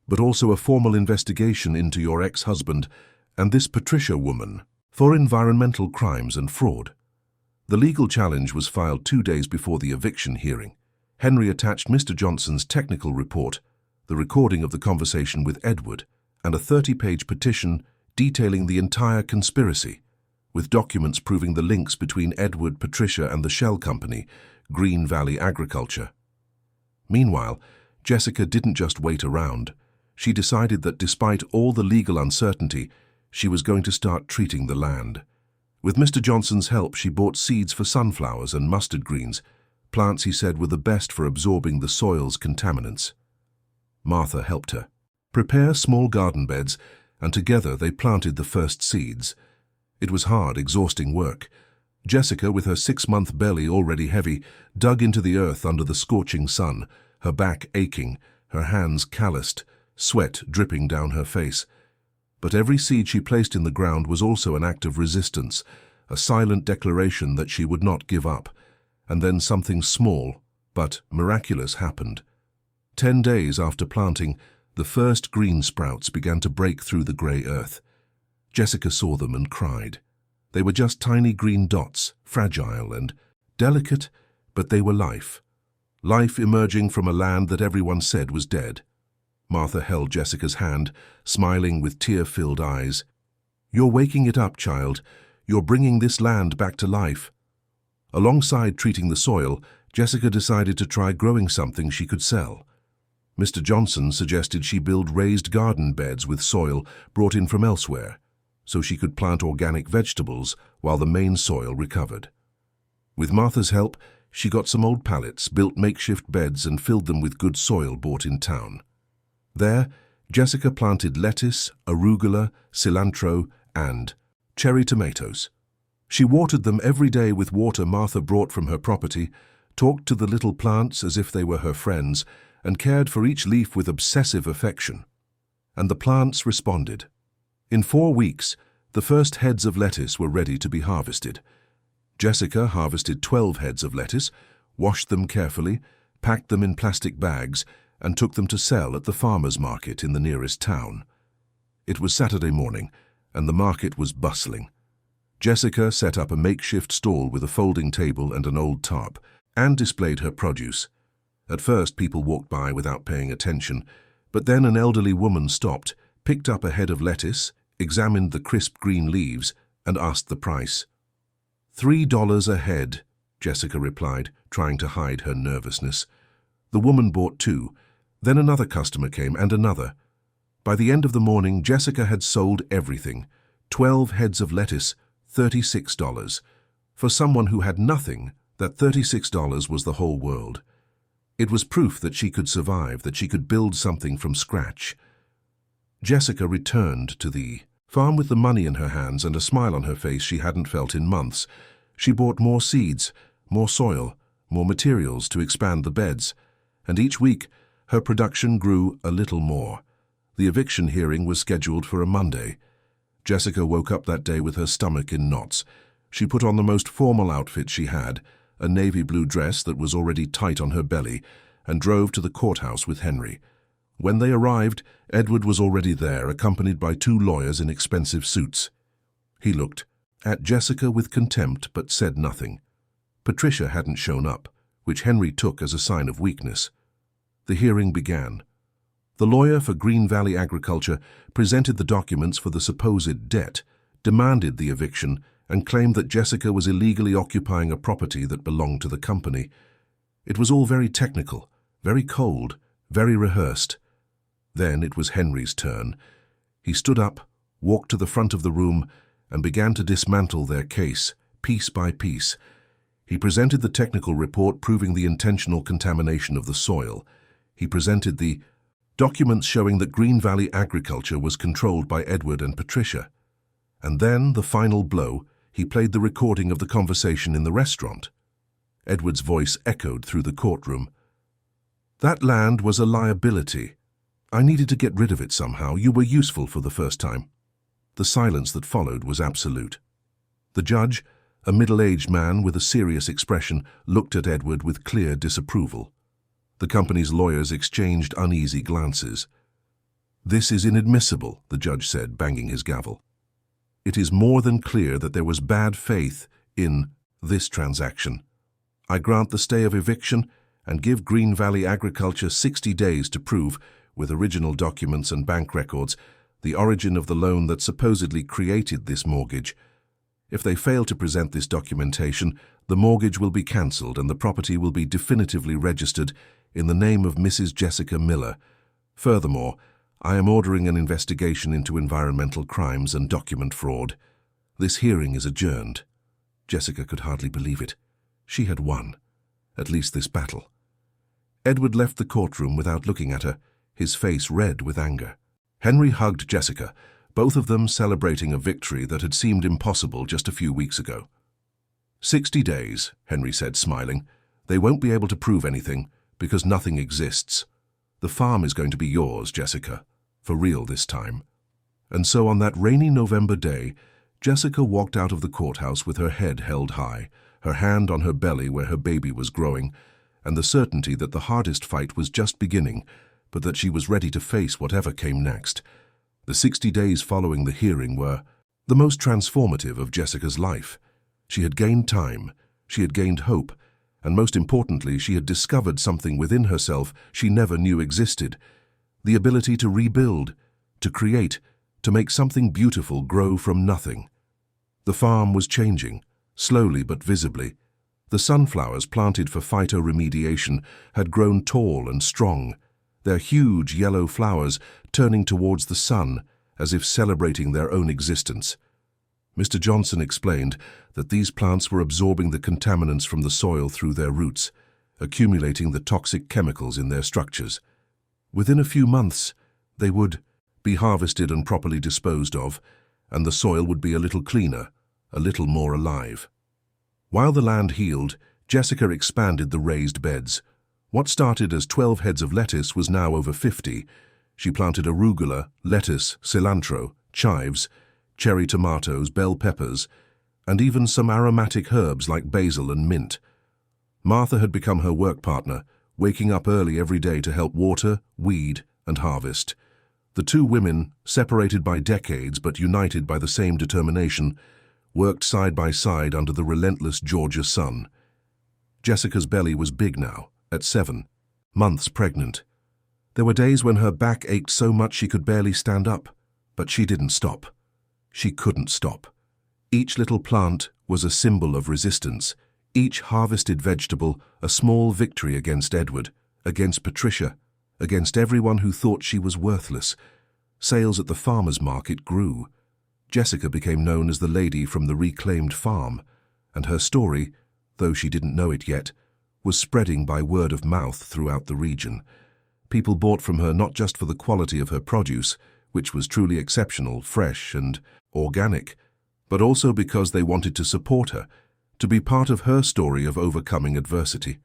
but also a formal investigation into your ex-husband and this Patricia woman for environmental crimes and fraud." The legal challenge was filed 2 days before the eviction hearing. Henry attached Mr. Johnson's technical report, the recording of the conversation with Edward, and a 30-page petition detailing the entire conspiracy, with documents proving the links between Edward, Patricia, and the shell company, Green Valley Agriculture. Meanwhile, Jessica didn't just wait around. She decided that despite all the legal uncertainty, she was going to start treating the land. With Mr. Johnson's help, she bought seeds for sunflowers and mustard greens, plants he said were the best for absorbing the soil's contaminants. Martha helped her prepare small garden beds, and together they planted the first seeds. It was hard, exhausting work. Jessica, with her 6-month belly already heavy, dug into the earth under the scorching sun, her back aching, her hands calloused, sweat dripping down her face. But every seed she placed in the ground was also an act of resistance, a silent declaration that she would not give up. And then something small, but miraculous, happened. 10 days after planting, the first green sprouts began to break through the grey earth. Jessica saw them and cried. They were just tiny green dots, fragile and delicate, but they were life. Life emerging from a land that everyone said was dead. Martha held Jessica's hand, smiling with tear-filled eyes. "You're waking it up, child. You're bringing this land back to life." Alongside treating the soil, Jessica decided to try growing something she could sell. Mr. Johnson suggested she build raised garden beds with soil brought in from elsewhere, so she could plant organic vegetables while the main soil recovered. With Martha's help, she got some old pallets, built makeshift beds, and filled them with good soil bought in town. There, Jessica planted lettuce, arugula, cilantro, and cherry tomatoes. She watered them every day with water Martha brought from her property, talked to the little plants as if they were her friends, and cared for each leaf with obsessive affection. And the plants responded. In 4 weeks, the first heads of lettuce were ready to be harvested. Jessica harvested 12 heads of lettuce, washed them carefully, packed them in plastic bags, and took them to sell at the farmer's market in the nearest town. It was Saturday morning, and the market was bustling. Jessica set up a makeshift stall with a folding table and an old tarp, and displayed her produce. At first, people walked by without paying attention, but then an elderly woman stopped, picked up a head of lettuce, examined the crisp green leaves, and asked the price. $3 a head, Jessica replied, trying to hide her nervousness. The woman bought 2. Then another customer came, and another. By the end of the morning, Jessica had sold everything. 12 heads of lettuce, $36. For someone who had nothing, that $36 was the whole world. It was proof that she could survive, that she could build something from scratch. Jessica returned to the farm with the money in her hands and a smile on her face she hadn't felt in months. She bought more seeds, more soil, more materials to expand the beds, and each week her production grew a little more. The eviction hearing was scheduled for a Monday. Jessica woke up that day with her stomach in knots. She put on the most formal outfit she had, a navy blue dress that was already tight on her belly, and drove to the courthouse with Henry. When they arrived, Edward was already there, accompanied by 2 lawyers in expensive suits. He looked at Jessica with contempt but said nothing. Patricia hadn't shown up, which Henry took as a sign of weakness. The hearing began. The lawyer for Green Valley Agriculture presented the documents for the supposed debt, demanded the eviction, and claimed that Jessica was illegally occupying a property that belonged to the company. It was all very technical, very cold, very rehearsed. Then it was Henry's turn. He stood up, walked to the front of the room, and began to dismantle their case, piece by piece. He presented the technical report proving the intentional contamination of the soil. He presented the documents showing that Green Valley Agriculture was controlled by Edward and Patricia. And then, the final blow, he played the recording of the conversation in the restaurant. Edward's voice echoed through the courtroom. "That land was a liability. I needed to get rid of it somehow. You were useful for the first time." The silence that followed was absolute. The judge, a middle-aged man with a serious expression, looked at Edward with clear disapproval. The company's lawyers exchanged uneasy glances. "This is inadmissible," the judge said, banging his gavel. "It is more than clear that there was bad faith in this transaction. I grant the stay of eviction and give Green Valley Agriculture 60 days to prove, with original documents and bank records, the origin of the loan that supposedly created this mortgage. If they fail to present this documentation, the mortgage will be cancelled and the property will be definitively registered in the name of Mrs. Jessica Miller. Furthermore, I am ordering an investigation into environmental crimes and document fraud. This hearing is adjourned." Jessica could hardly believe it. She had won, at least this battle. Edward left the courtroom without looking at her, his face red with anger. Henry hugged Jessica, both of them celebrating a victory that had seemed impossible just a few weeks ago. 60 days, Henry said, smiling. "They won't be able to prove anything, because nothing exists. The farm is going to be yours, Jessica, for real this time." And so on that rainy November day, Jessica walked out of the courthouse with her head held high, her hand on her belly where her baby was growing, and the certainty that the hardest fight was just beginning, but that she was ready to face whatever came next. The 60 days following the hearing were the most transformative of Jessica's life. She had gained time, she had gained hope, and most importantly, she had discovered something within herself she never knew existed: the ability to rebuild, to create, to make something beautiful grow from nothing. The farm was changing, slowly but visibly. The sunflowers planted for phytoremediation had grown tall and strong, their huge yellow flowers turning towards the sun as if celebrating their own existence. Mr. Johnson explained that these plants were absorbing the contaminants from the soil through their roots, accumulating the toxic chemicals in their structures. Within a few months, they would be harvested and properly disposed of, and the soil would be a little cleaner, a little more alive. While the land healed, Jessica expanded the raised beds. What started as 12 heads of lettuce was now over 50. She planted arugula, lettuce, cilantro, chives, cherry tomatoes, bell peppers, and even some aromatic herbs like basil and mint. Martha had become her work partner, waking up early every day to help water, weed, and harvest. The 2 women, separated by decades but united by the same determination, worked side by side under the relentless Georgia sun. Jessica's belly was big now, at 7 months pregnant. There were days when her back ached so much she could barely stand up, but she didn't stop. She couldn't stop. Each little plant, was a symbol of resistance, each harvested vegetable a small victory against Edward, against Patricia, against everyone who thought she was worthless. Sales at the farmer's market grew. Jessica became known as the lady from the reclaimed farm, and her story, though she didn't know it yet, was spreading by word of mouth throughout the region. People bought from her not just for the quality of her produce, which was truly exceptional, fresh and organic, but also because they wanted to support her, to be part of her story of overcoming adversity.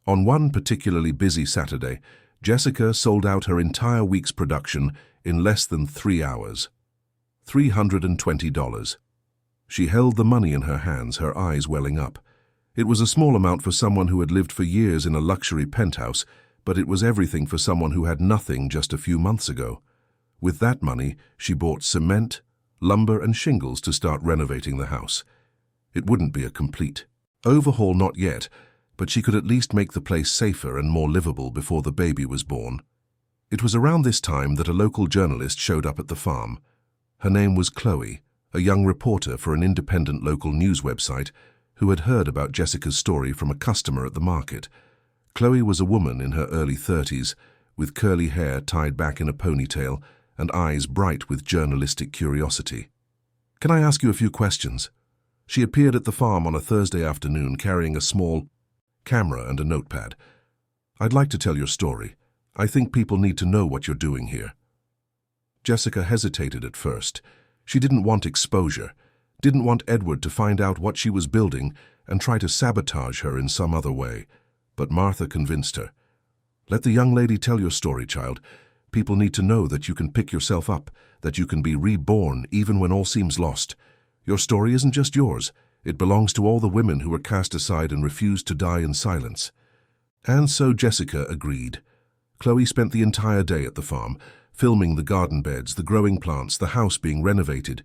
On one particularly busy Saturday, Jessica sold out her entire week's production in less than 3 hours. $320. She held the money in her hands, her eyes welling up. It was a small amount for someone who had lived for years in a luxury penthouse, but it was everything for someone who had nothing just a few months ago. With that money, she bought cement, lumber and shingles to start renovating the house. It wouldn't be a complete overhaul, not yet, but she could at least make the place safer and more livable before the baby was born. It was around this time that a local journalist showed up at the farm. Her name was Chloe, a young reporter for an independent local news website who had heard about Jessica's story from a customer at the market. Chloe was a woman in her early 30s, with curly hair tied back in a ponytail and eyes bright with journalistic curiosity. "Can I ask you a few questions?" She appeared at the farm on a Thursday afternoon carrying a small camera and a notepad. "I'd like to tell your story. I think people need to know what you're doing here." Jessica hesitated at first. She didn't want exposure, didn't want Edward to find out what she was building and try to sabotage her in some other way. But Martha convinced her. "Let the young lady tell your story, child. People need to know that you can pick yourself up, that you can be reborn even when all seems lost. Your story isn't just yours. It belongs to all the women who were cast aside and refused to die in silence." And so Jessica agreed. Chloe spent the entire day at the farm, filming the garden beds, the growing plants, the house being renovated.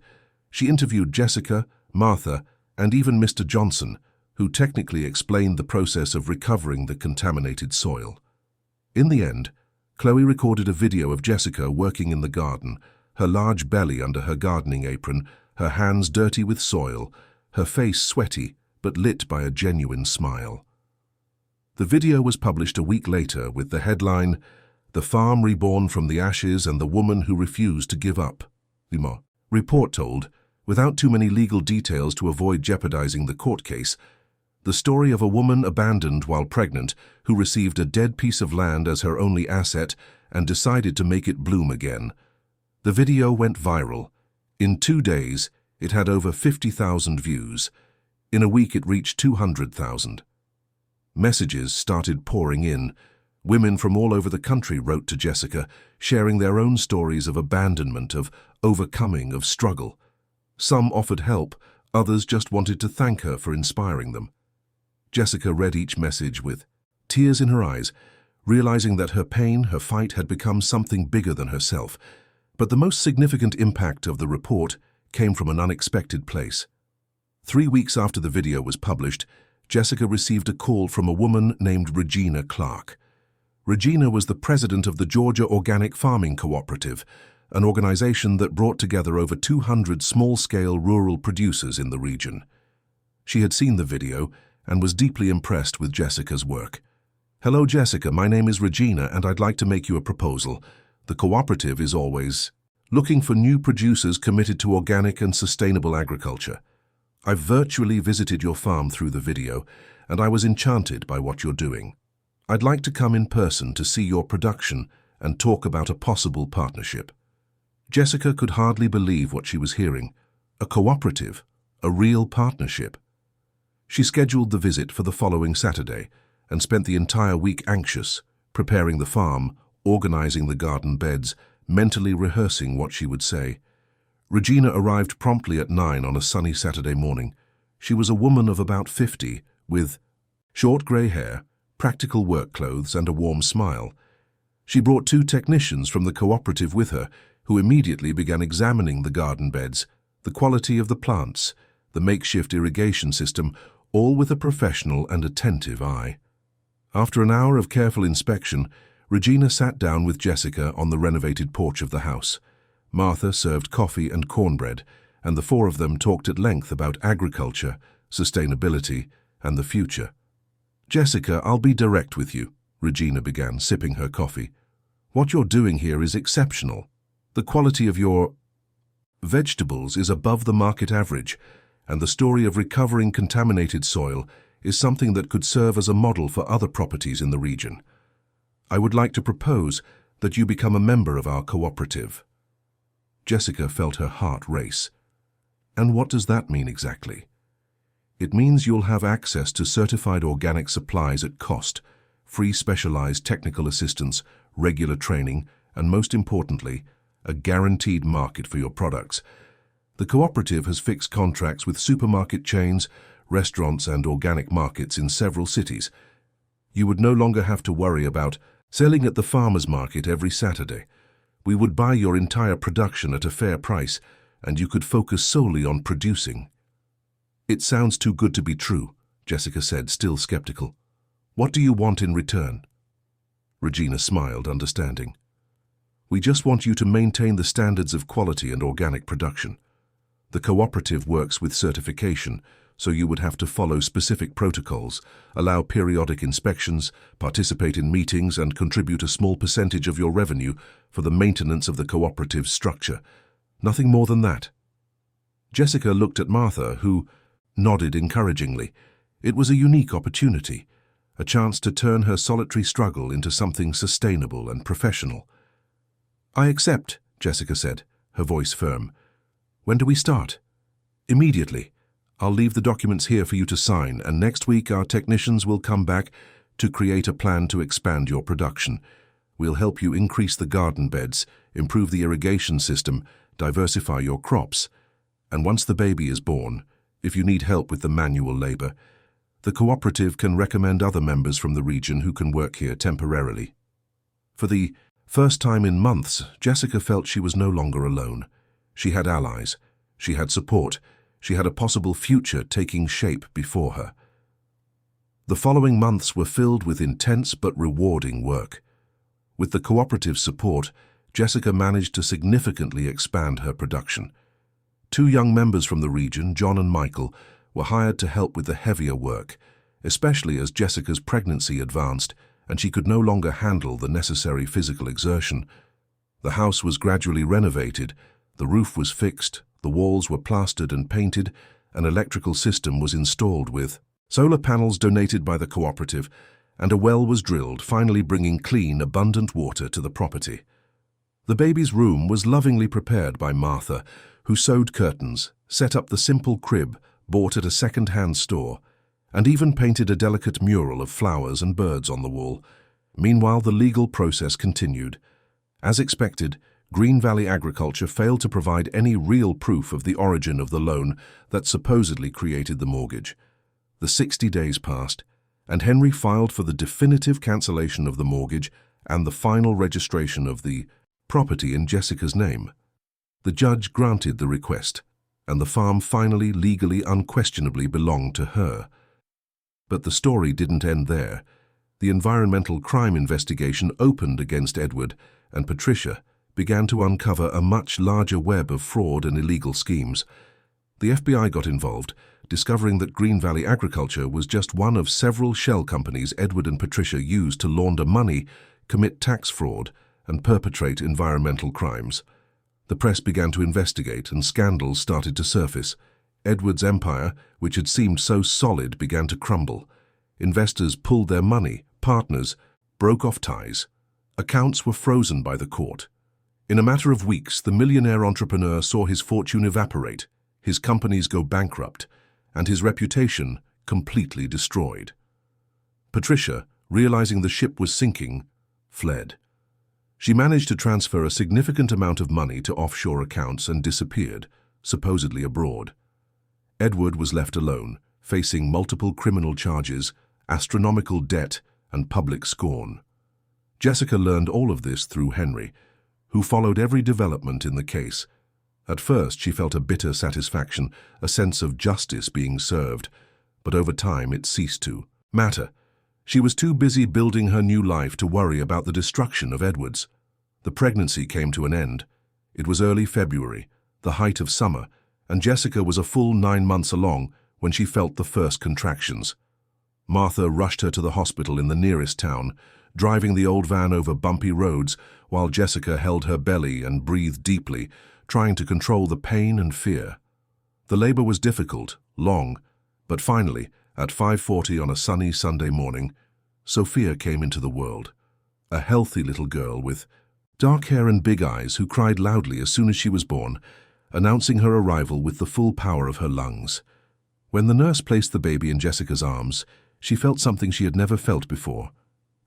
She interviewed Jessica, Martha, and even Mr. Johnson, who technically explained the process of recovering the contaminated soil. In the end, Chloe recorded a video of Jessica working in the garden, her large belly under her gardening apron, her hands dirty with soil, her face sweaty but lit by a genuine smile. The video was published a week later with the headline, "The Farm Reborn from the Ashes and the Woman Who Refused to Give Up." The report told, without too many legal details to avoid jeopardizing the court case, the story of a woman abandoned while pregnant who received a dead piece of land as her only asset and decided to make it bloom again. The video went viral. In 2 days, it had over 50,000 views. In a week, it reached 200,000. Messages started pouring in. Women from all over the country wrote to Jessica, sharing their own stories of abandonment, of overcoming, of struggle. Some offered help, others just wanted to thank her for inspiring them. Jessica read each message with tears in her eyes, realizing that her pain, her fight, had become something bigger than herself. But the most significant impact of the report came from an unexpected place. 3 weeks after the video was published, Jessica received a call from a woman named Regina Clark. Regina was the president of the Georgia Organic Farming Cooperative, an organization that brought together over 200 small-scale rural producers in the region. She had seen the video and was deeply impressed with Jessica's work. "Hello, Jessica. My name is Regina, and I'd like to make you a proposal. The cooperative is always looking for new producers committed to organic and sustainable agriculture. I've virtually visited your farm through the video, and I was enchanted by what you're doing. I'd like to come in person to see your production and talk about a possible partnership." Jessica could hardly believe what she was hearing. A cooperative, a real partnership. She scheduled the visit for the following Saturday and spent the entire week anxious, preparing the farm, organizing the garden beds, mentally rehearsing what she would say. Regina arrived promptly at 9 on a sunny Saturday morning. She was a woman of about 50, with short grey hair, practical work clothes, and a warm smile. She brought 2 technicians from the cooperative with her, who immediately began examining the garden beds, the quality of the plants, the makeshift irrigation system, all with a professional and attentive eye. After an hour of careful inspection, Regina sat down with Jessica on the renovated porch of the house. Martha served coffee and cornbread, and the four of them talked at length about agriculture, sustainability, and the future. "Jessica, I'll be direct with you," Regina began, sipping her coffee. "What you're doing here is exceptional. The quality of your vegetables is above the market average, and the story of recovering contaminated soil is something that could serve as a model for other properties in the region. I would like to propose that you become a member of our cooperative." Jessica felt her heart race. "And what does that mean exactly?" "It means you'll have access to certified organic supplies at cost, free specialized technical assistance, regular training, and most importantly, a guaranteed market for your products. The cooperative has fixed contracts with supermarket chains, restaurants, and organic markets in several cities. You would no longer have to worry about selling at the farmers market every Saturday. We would buy your entire production at a fair price, and you could focus solely on producing." "It sounds too good to be true," Jessica said, still skeptical. "What do you want in return?" Regina smiled, understanding. "We just want you to maintain the standards of quality and organic production. The cooperative works with certification, so you would have to follow specific protocols, allow periodic inspections, participate in meetings, and contribute a small percentage of your revenue for the maintenance of the cooperative's structure. Nothing more than that." Jessica looked at Martha, who nodded encouragingly. It was a unique opportunity, a chance to turn her solitary struggle into something sustainable and professional. "I accept," Jessica said, her voice firm. "When do we start?" "Immediately. I'll leave the documents here for you to sign, and next week our technicians will come back to create a plan to expand your production. We'll help you increase the garden beds, improve the irrigation system, diversify your crops. And once the baby is born, if you need help with the manual labor, the cooperative can recommend other members from the region who can work here temporarily." For the first time in months, Jessica felt she was no longer alone. She had allies, she had support, she had a possible future taking shape before her. The following months were filled with intense but rewarding work. With the cooperative's support, Jessica managed to significantly expand her production. 2 young members from the region, John and Michael, were hired to help with the heavier work, especially as Jessica's pregnancy advanced and she could no longer handle the necessary physical exertion. The house was gradually renovated, the roof was fixed, the walls were plastered and painted, an electrical system was installed with solar panels donated by the cooperative, and a well was drilled, finally bringing clean, abundant water to the property. The baby's room was lovingly prepared by Martha, who sewed curtains, set up the simple crib bought at a second-hand store, and even painted a delicate mural of flowers and birds on the wall. Meanwhile, the legal process continued. As expected, Green Valley Agriculture failed to provide any real proof of the origin of the loan that supposedly created the mortgage. The 60 days passed, and Henry filed for the definitive cancellation of the mortgage and the final registration of the property in Jessica's name. The judge granted the request, and the farm finally, legally, unquestionably belonged to her. But the story didn't end there. The environmental crime investigation opened against Edward, and Patricia began to uncover a much larger web of fraud and illegal schemes. The FBI got involved, discovering that Green Valley Agriculture was just one of several shell companies Edward and Patricia used to launder money, commit tax fraud, and perpetrate environmental crimes. The press began to investigate, and scandals started to surface. Edward's empire, which had seemed so solid, began to crumble. Investors pulled their money, partners broke off ties. Accounts were frozen by the court. In a matter of weeks, the millionaire entrepreneur saw his fortune evaporate, his companies go bankrupt, and his reputation completely destroyed. Patricia, realizing the ship was sinking, fled. She managed to transfer a significant amount of money to offshore accounts and disappeared, supposedly abroad. Edward was left alone, facing multiple criminal charges, astronomical debt, and public scorn. Jessica learned all of this through Henry, who followed every development in the case. At first, she felt a bitter satisfaction, a sense of justice being served, but over time it ceased to matter. She was too busy building her new life to worry about the destruction of Edward's. The pregnancy came to an end. It was early February, the height of summer, and Jessica was a full 9 months along when she felt the first contractions. Martha rushed her to the hospital in the nearest town, driving the old van over bumpy roads while Jessica held her belly and breathed deeply, trying to control the pain and fear. The labor was difficult, long, but finally, at 5:40 on a sunny Sunday morning, Sophia came into the world, a healthy little girl with dark hair and big eyes who cried loudly as soon as she was born, announcing her arrival with the full power of her lungs. When the nurse placed the baby in Jessica's arms, she felt something she had never felt before,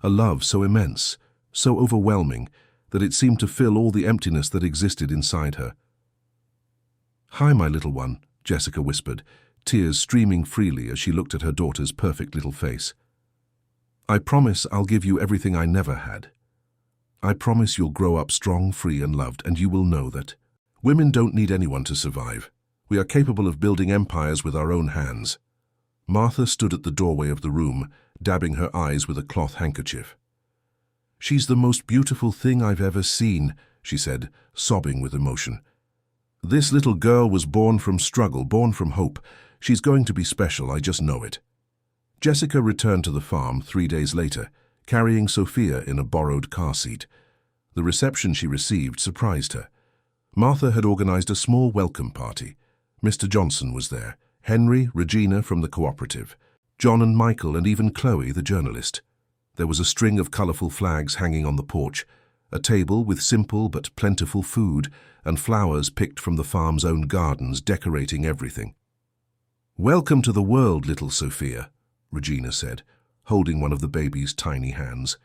a love so immense, so overwhelming, that it seemed to fill all the emptiness that existed inside her. "Hi, my little one," Jessica whispered, tears streaming freely as she looked at her daughter's perfect little face. "I promise I'll give you everything I never had. I promise you'll grow up strong, free, and loved, and you will know that women don't need anyone to survive. We are capable of building empires with our own hands." Martha stood at the doorway of the room, dabbing her eyes with a cloth handkerchief. "She's the most beautiful thing I've ever seen," she said, sobbing with emotion. "This little girl was born from struggle, born from hope. She's going to be special, I just know it." Jessica returned to the farm 3 days later, carrying Sophia in a borrowed car seat. The reception she received surprised her. Martha had organized a small welcome party. Mr. Johnson was there, Henry, Regina from the cooperative, John and Michael, and even Chloe, the journalist. There was a string of colorful flags hanging on the porch, a table with simple but plentiful food, and flowers picked from the farm's own gardens decorating everything. "Welcome to the world, little Sophia," Regina said, holding one of the baby's tiny hands.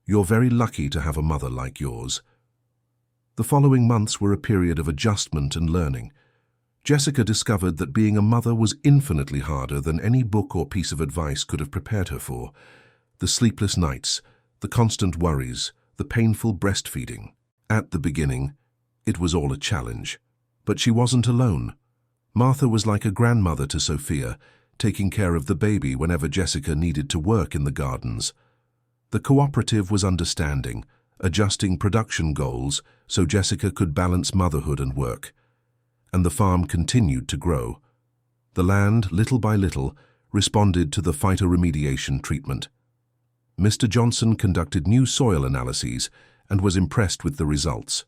"You're very lucky to have a mother like yours." The following months were a period of adjustment and learning. Jessica discovered that being a mother was infinitely harder than any book or piece of advice could have prepared her for. The sleepless nights, the constant worries, the painful breastfeeding. At the beginning, it was all a challenge. But she wasn't alone. Martha was like a grandmother to Sophia, taking care of the baby whenever Jessica needed to work in the gardens. The cooperative was understanding, adjusting production goals so Jessica could balance motherhood and work. And the farm continued to grow. The land, little by little, responded to the phytoremediation treatment. Mr. Johnson conducted new soil analyses and was impressed with the results.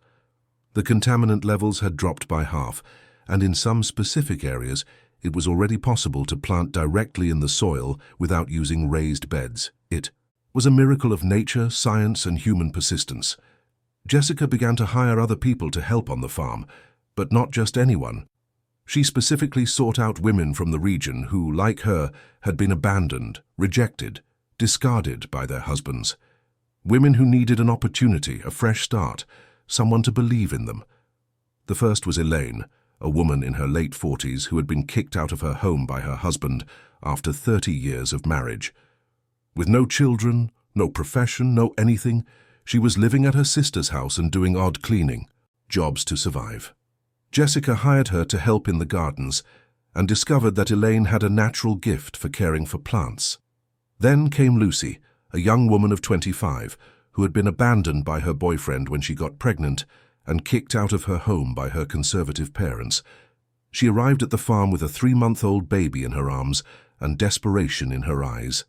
The contaminant levels had dropped by half, and in some specific areas, it was already possible to plant directly in the soil without using raised beds. It was a miracle of nature, science, and human persistence. Jessica began to hire other people to help on the farm, but not just anyone. She specifically sought out women from the region who, like her, had been abandoned, rejected, discarded by their husbands. Women who needed an opportunity, a fresh start, someone to believe in them. The first was Elaine, a woman in her late 40s who had been kicked out of her home by her husband after 30 years of marriage. With no children, no profession, no anything, she was living at her sister's house and doing odd cleaning, jobs to survive. Jessica hired her to help in the gardens and discovered that Elaine had a natural gift for caring for plants. Then came Lucy, a young woman of 25, who had been abandoned by her boyfriend when she got pregnant and kicked out of her home by her conservative parents. She arrived at the farm with a 3-month-old baby in her arms and desperation in her eyes.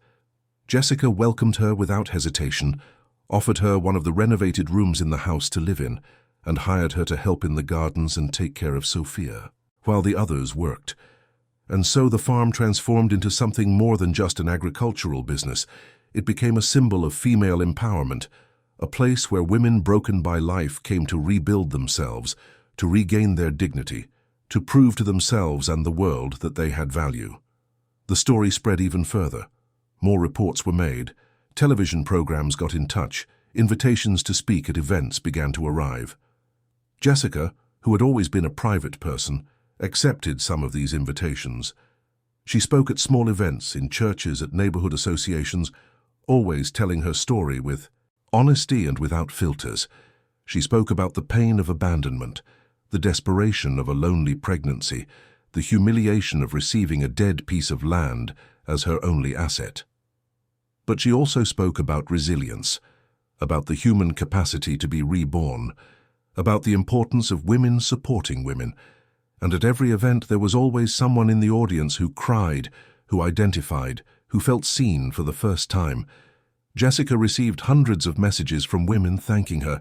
Jessica welcomed her without hesitation, offered her one of the renovated rooms in the house to live in, and hired her to help in the gardens and take care of Sophia, while the others worked. And so the farm transformed into something more than just an agricultural business. It became a symbol of female empowerment, a place where women broken by life came to rebuild themselves, to regain their dignity, to prove to themselves and the world that they had value. The story spread even further. More reports were made. Television programs got in touch. Invitations to speak at events began to arrive. Jessica, who had always been a private person, accepted some of these invitations. She spoke at small events, in churches, at neighborhood associations, always telling her story with honesty and without filters. She spoke about the pain of abandonment, the desperation of a lonely pregnancy, the humiliation of receiving a dead piece of land as her only asset. But she also spoke about resilience, about the human capacity to be reborn, about the importance of women supporting women, And at every event there was always someone in the audience who cried, who identified, who felt seen for the first time. Jessica received hundreds of messages from women thanking her,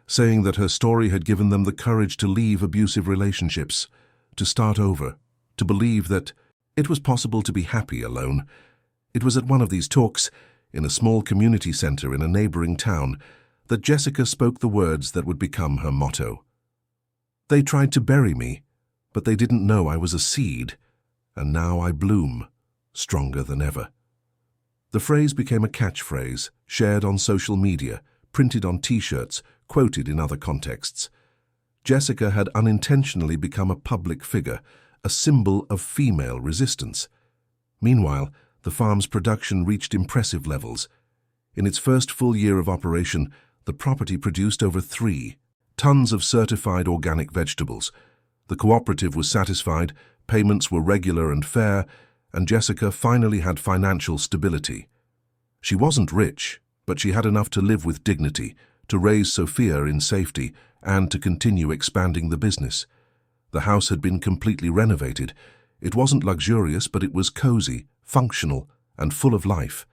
saying that her story had given them the courage to leave abusive relationships, to start over, to believe that it was possible to be happy alone. It was at one of these talks, in a small community center in a neighboring town, that Jessica spoke the words that would become her motto. "They tried to bury me, but they didn't know I was a seed, and now I bloom, stronger than ever." The phrase became a catchphrase, shared on social media, printed on T-shirts, quoted in other contexts. Jessica had unintentionally become a public figure, a symbol of female resistance. Meanwhile, the farm's production reached impressive levels. In its first full year of operation, the property produced over 3 tons of certified organic vegetables. The cooperative was satisfied, payments were regular and fair, and Jessica finally had financial stability. She wasn't rich, but she had enough to live with dignity, to raise Sophia in safety, and to continue expanding the business. The house had been completely renovated. It wasn't luxurious, but it was cozy, functional, and full of life.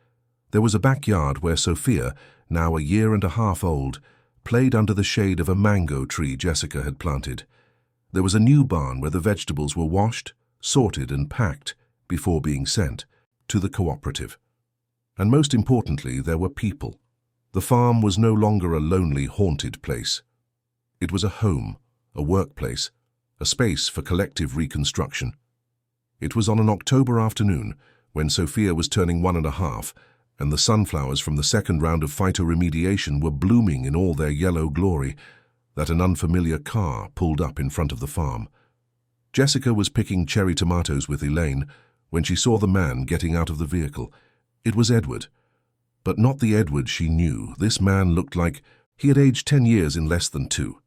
There was a backyard where Sophia, now a year and a half old, played under the shade of a mango tree Jessica had planted. There was a new barn where the vegetables were washed, sorted, and packed before being sent to the cooperative. And most importantly, there were people. The farm was no longer a lonely, haunted place. It was a home, a workplace, a space for collective reconstruction. It was on an October afternoon, when Sophia was turning 1.5, and the sunflowers from the second round of phytoremediation were blooming in all their yellow glory, that an unfamiliar car pulled up in front of the farm. Jessica was picking cherry tomatoes with Elaine when she saw the man getting out of the vehicle. It was Edward, but not the Edward she knew. This man looked like he had aged 10 years in less than 2.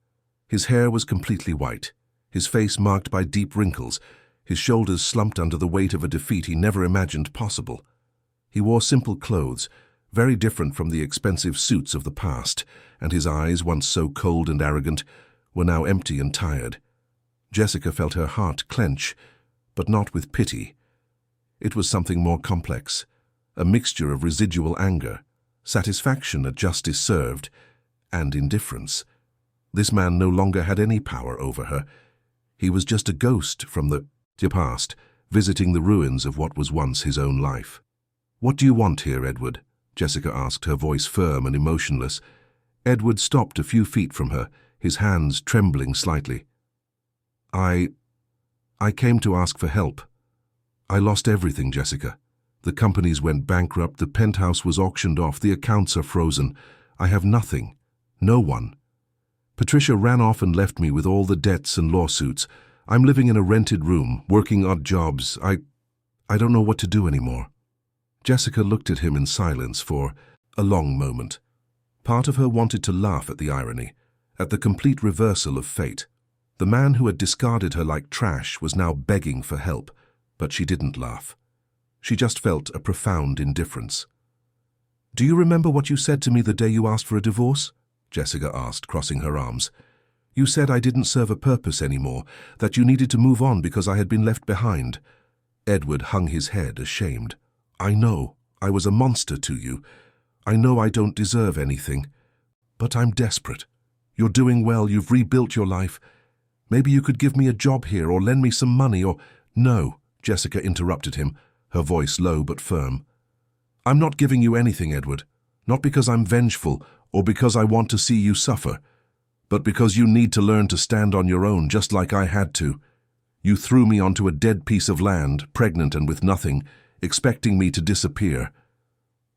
His hair was completely white, his face marked by deep wrinkles, his shoulders slumped under the weight of a defeat he never imagined possible. He wore simple clothes, very different from the expensive suits of the past, and his eyes, once so cold and arrogant, were now empty and tired. Jessica felt her heart clench, but not with pity. It was something more complex, a mixture of residual anger, satisfaction at justice served, and indifference. This man no longer had any power over her. He was just a ghost from the past, visiting the ruins of what was once his own life. "What do you want here, Edward?" Jessica asked, her voice firm and emotionless. Edward stopped a few feet from her, his hands trembling slightly. I came to ask for help. I lost everything, Jessica. The companies went bankrupt, the penthouse was auctioned off, the accounts are frozen. I have nothing. No one. Patricia ran off and left me with all the debts and lawsuits. I'm living in a rented room, working odd jobs. I don't know what to do anymore. Jessica looked at him in silence for a long moment. Part of her wanted to laugh at the irony, at the complete reversal of fate. The man who had discarded her like trash was now begging for help, but she didn't laugh. She just felt a profound indifference. "Do you remember what you said to me the day you asked for a divorce?" Jessica asked, crossing her arms. "You said I didn't serve a purpose anymore, that you needed to move on because I had been left behind." Edward hung his head, ashamed. "I know, I was a monster to you. I know I don't deserve anything. But I'm desperate. You're doing well, you've rebuilt your life. Maybe you could give me a job here or lend me some money or—" "No," Jessica interrupted him, her voice low but firm. "I'm not giving you anything, Edward. Not because I'm vengeful or because I want to see you suffer, but because you need to learn to stand on your own just like I had to. You threw me onto a dead piece of land, pregnant and with nothing, expecting me to disappear.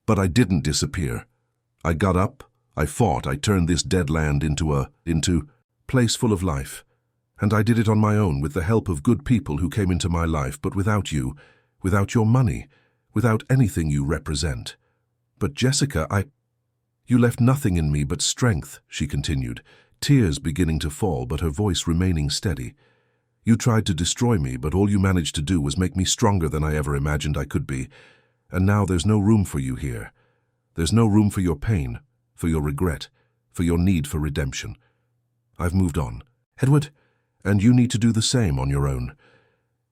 But I didn't disappear. I got up, I fought, I turned this dead land into a place full of life. And I did it on my own with the help of good people who came into my life, but without you, without your money, without anything you represent. But Jessica, you left nothing in me but strength," she continued, tears beginning to fall but her voice remaining steady. "You tried to destroy me, but all you managed to do was make me stronger than I ever imagined I could be. And now there's no room for you here. There's no room for your pain, for your regret, for your need for redemption. I've moved on." And you need to do the same on your own.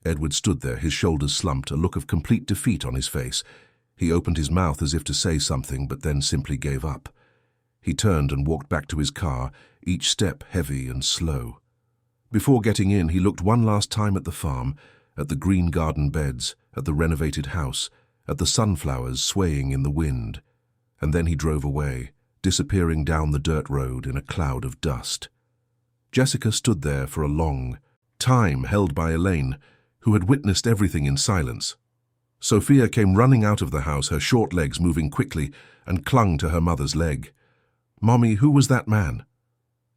Edward stood there, his shoulders slumped, a look of complete defeat on his face. He opened his mouth as if to say something, but then simply gave up. He turned and walked back to his car, each step heavy and slow. Before getting in, he looked one last time at the farm, at the green garden beds, at the renovated house, at the sunflowers swaying in the wind. And then he drove away, disappearing down the dirt road in a cloud of dust. Jessica stood there for a long time, held by Elaine, who had witnessed everything in silence. Sophia came running out of the house, her short legs moving quickly, and clung to her mother's leg. "Mommy, who was that man?"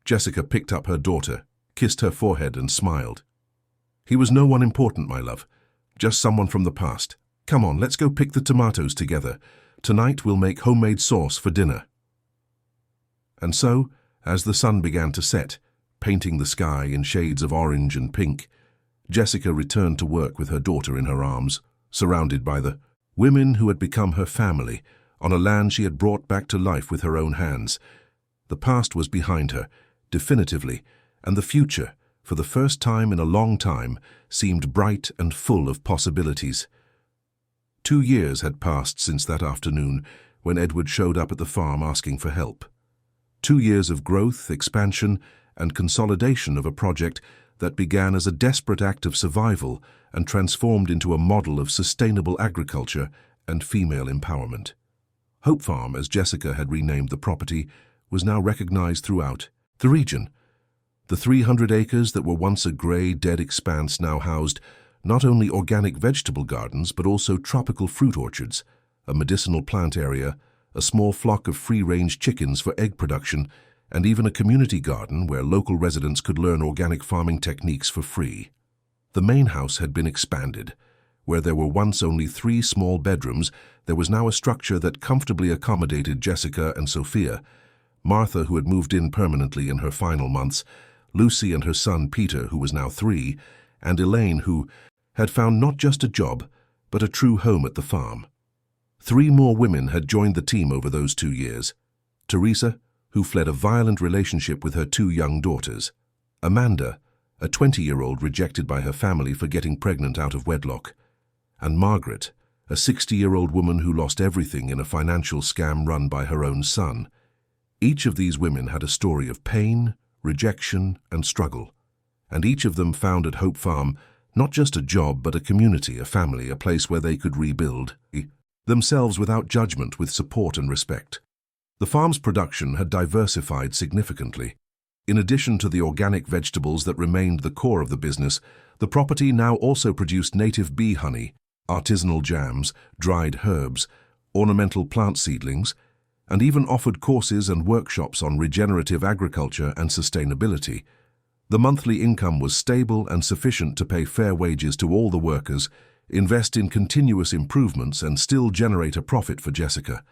Jessica picked up her daughter, kissed her forehead and smiled. "He was no one important, my love. Just someone from the past. Come on, let's go pick the tomatoes together. Tonight we'll make homemade sauce for dinner." And so, as the sun began to set, painting the sky in shades of orange and pink, Jessica returned to work with her daughter in her arms, surrounded by the women who had become her family, on a land she had brought back to life with her own hands. The past was behind her, definitively, and the future, for the first time in a long time, seemed bright and full of possibilities. 2 years had passed since that afternoon when Edward showed up at the farm asking for help. 2 years of growth, expansion, and consolidation of a project that began as a desperate act of survival and transformed into a model of sustainable agriculture and female empowerment. Hope Farm, as Jessica had renamed the property, was now recognized throughout the region. The 300 acres that were once a grey, dead expanse now housed not only organic vegetable gardens but also tropical fruit orchards, a medicinal plant area, a small flock of free-range chickens for egg production, and even a community garden where local residents could learn organic farming techniques for free. The main house had been expanded. Where there were once only 3 small bedrooms, there was now a structure that comfortably accommodated Jessica and Sophia, Martha, who had moved in permanently in her final months, Lucy and her son Peter, who was now 3, and Elaine, who had found not just a job, but a true home at the farm. 3 more women had joined the team over those 2 years. Teresa, who fled a violent relationship with her 2 young daughters. Amanda, a 20-year-old rejected by her family for getting pregnant out of wedlock. And Margaret, a 60-year-old woman who lost everything in a financial scam run by her own son. Each of these women had a story of pain, rejection, and struggle. And each of them found at Hope Farm not just a job but a community, a family, a place where they could rebuild themselves without judgment, with support and respect. The farm's production had diversified significantly. In addition to the organic vegetables that remained the core of the business, the property now also produced native bee honey, artisanal jams, dried herbs, ornamental plant seedlings, and even offered courses and workshops on regenerative agriculture and sustainability. The monthly income was stable and sufficient to pay fair wages to all the workers, invest in continuous improvements, and still generate a profit for Jessica.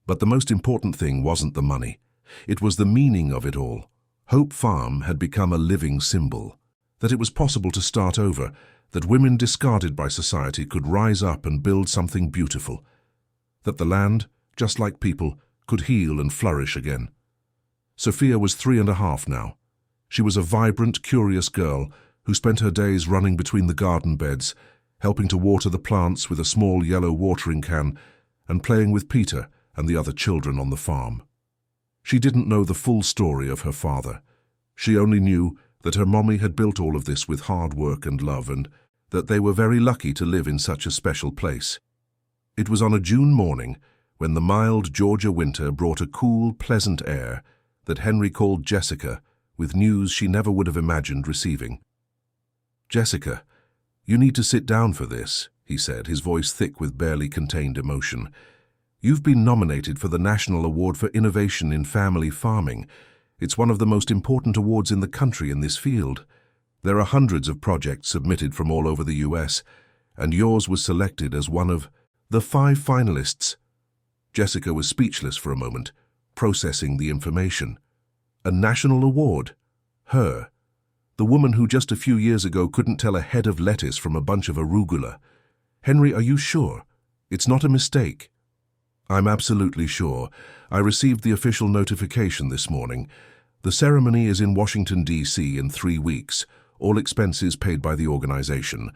But the most important thing wasn't the money. It was the meaning of it all. Hope Farm had become a living symbol. That it was possible to start over, that women discarded by society could rise up and build something beautiful. That the land, just like people, could heal and flourish again. Sophia was 3.5 now. She was a vibrant, curious girl who spent her days running between the garden beds, helping to water the plants with a small yellow watering can, and playing with Peter and the other children on the farm. She didn't know the full story of her father. She only knew that her mommy had built all of this with hard work and love, and that they were very lucky to live in such a special place. It was on a June morning, when the mild Georgia winter brought a cool, pleasant air, that Henry called Jessica with news she never would have imagined receiving. "Jessica, you need to sit down for this," he said, his voice thick with barely contained emotion. "You've been nominated for the National Award for Innovation in Family Farming. It's one of the most important awards in the country in this field. There are hundreds of projects submitted from all over the US, and yours was selected as one of the 5 finalists." Jessica was speechless for a moment, processing the information. A national award? Her? The woman who just a few years ago couldn't tell a head of lettuce from a bunch of arugula. "Henry, are you sure? It's not a mistake." "I'm absolutely sure. I received the official notification this morning. The ceremony is in Washington, D.C. in 3 weeks. all expenses paid by the organization.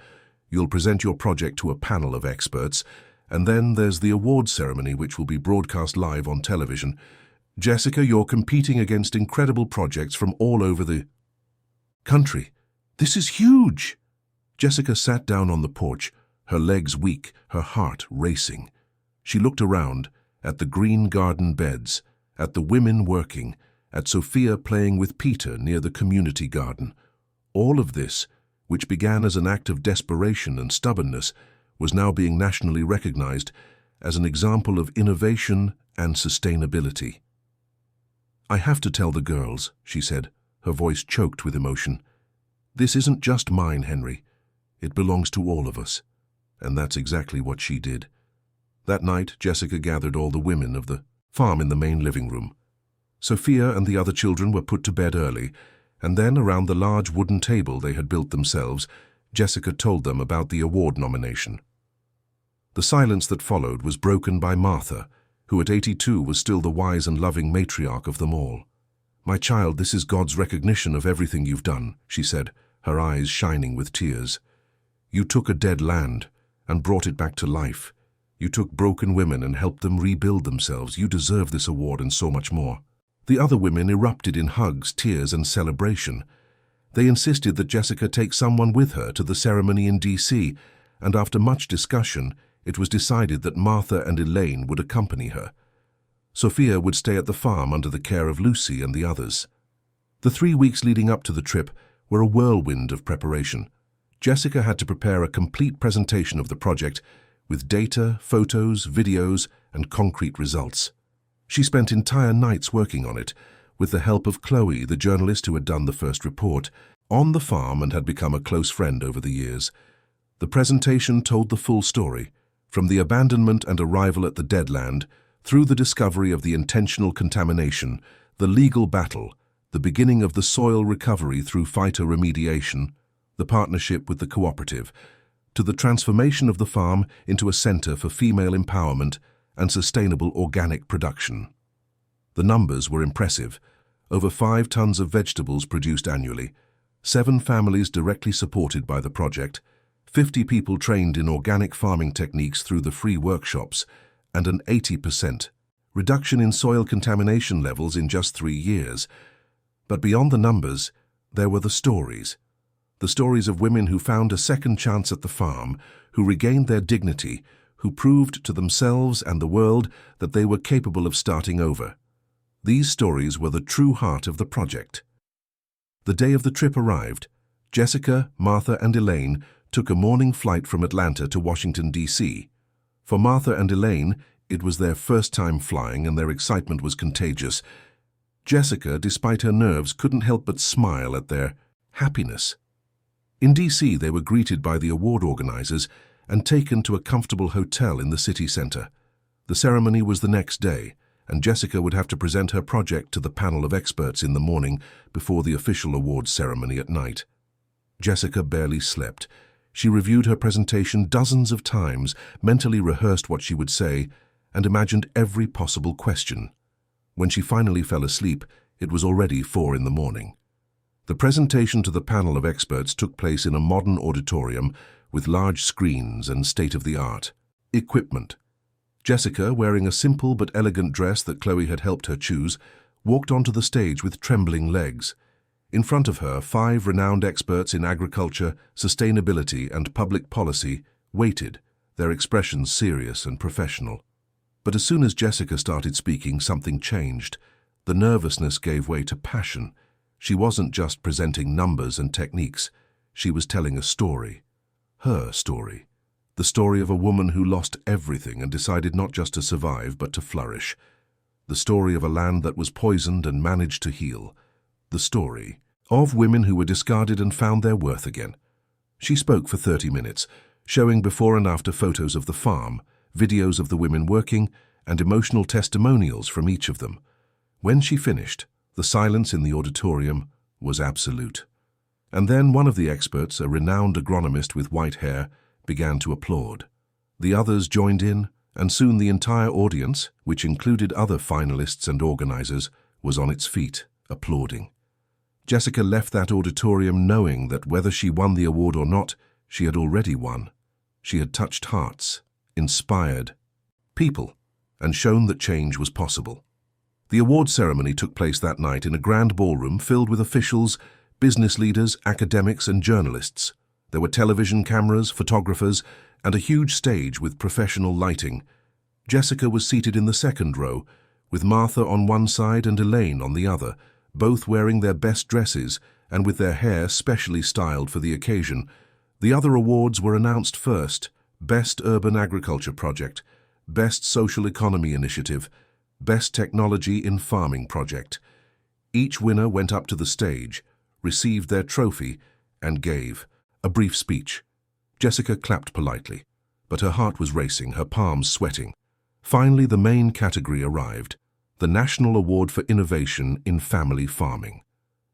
You'll present your project to a panel of experts, and then there's the awards ceremony, which will be broadcast live on television. Jessica, you're competing against incredible projects from all over the country. This is huge! Jessica sat down on the porch, her legs weak, her heart racing. She looked around, at the green garden beds, at the women working, at Sophia playing with Peter near the community garden. All of this, which began as an act of desperation and stubbornness, was now being nationally recognized as an example of innovation and sustainability. "I have to tell the girls," she said, her voice choked with emotion. "This isn't just mine, Henry. It belongs to all of us." And that's exactly what she did. That night, Jessica gathered all the women of the farm in the main living room. Sophia and the other children were put to bed early, and then around the large wooden table they had built themselves, Jessica told them about the award nomination. The silence that followed was broken by Martha, who at 82 was still the wise and loving matriarch of them all. "My child, this is God's recognition of everything you've done," she said, her eyes shining with tears. "You took a dead land and brought it back to life. You took broken women and helped them rebuild themselves. You deserve this award and so much more." The other women erupted in hugs, tears, and celebration. They insisted that Jessica take someone with her to the ceremony in D.C., and after much discussion, it was decided that Martha and Elaine would accompany her. Sophia would stay at the farm under the care of Lucy and the others. The 3 weeks leading up to the trip were a whirlwind of preparation. Jessica had to prepare a complete presentation of the project with data, photos, videos, and concrete results. She spent entire nights working on it, with the help of Chloe, the journalist who had done the first report, on the farm and had become a close friend over the years. The presentation told the full story, from the abandonment and arrival at the dead land, through the discovery of the intentional contamination, the legal battle, the beginning of the soil recovery through phytoremediation, the partnership with the cooperative, to the transformation of the farm into a center for female empowerment and sustainable organic production. The numbers were impressive. Over 5 tons of vegetables produced annually, 7 families directly supported by the project, 50 people trained in organic farming techniques through the free workshops, and an 80% reduction in soil contamination levels in just 3 years. But beyond the numbers, there were the stories of women who found a second chance at the farm, who regained their dignity, who proved to themselves and the world that they were capable of starting over. These stories were the true heart of the project. The day of the trip arrived. Jessica, Martha, and Elaine took a morning flight from Atlanta to Washington, D.C. For Martha and Elaine, it was their first time flying and their excitement was contagious. Jessica, despite her nerves, couldn't help but smile at their happiness. In D.C., they were greeted by the award organizers and taken to a comfortable hotel in the city center. The ceremony was the next day, and Jessica would have to present her project to the panel of experts in the morning before the official awards ceremony at night. Jessica barely slept. She reviewed her presentation dozens of times, mentally rehearsed what she would say, and imagined every possible question. When she finally fell asleep, it was already 4 in the morning. The presentation to the panel of experts took place in a modern auditorium with large screens and state-of-the-art equipment. Jessica, wearing a simple but elegant dress that Chloe had helped her choose, walked onto the stage with trembling legs. In front of her, 5 renowned experts in agriculture, sustainability, and public policy waited, their expressions serious and professional. But as soon as Jessica started speaking, something changed. The nervousness gave way to passion. She wasn't just presenting numbers and techniques. She was telling a story. Her story. The story of a woman who lost everything and decided not just to survive, but to flourish. The story of a land that was poisoned and managed to heal. The story of women who were discarded and found their worth again. She spoke for 30 minutes, showing before and after photos of the farm, videos of the women working, and emotional testimonials from each of them. When she finished, the silence in the auditorium was absolute. And then one of the experts, a renowned agronomist with white hair, began to applaud. The others joined in, and soon the entire audience, which included other finalists and organizers, was on its feet, applauding. Jessica left that auditorium knowing that whether she won the award or not, she had already won. She had touched hearts, inspired people, and shown that change was possible. The award ceremony took place that night in a grand ballroom filled with officials, business leaders, academics, and journalists. There were television cameras, photographers, and a huge stage with professional lighting. Jessica was seated in the second row, with Martha on one side and Elaine on the other, both wearing their best dresses and with their hair specially styled for the occasion. The other awards were announced first: Best Urban Agriculture Project, Best Social Economy Initiative, Best Technology in Farming Project. Each winner went up to the stage, received their trophy, and gave a brief speech. Jessica clapped politely, but her heart was racing, her palms sweating. Finally, the main category arrived: the National Award for Innovation in Family Farming.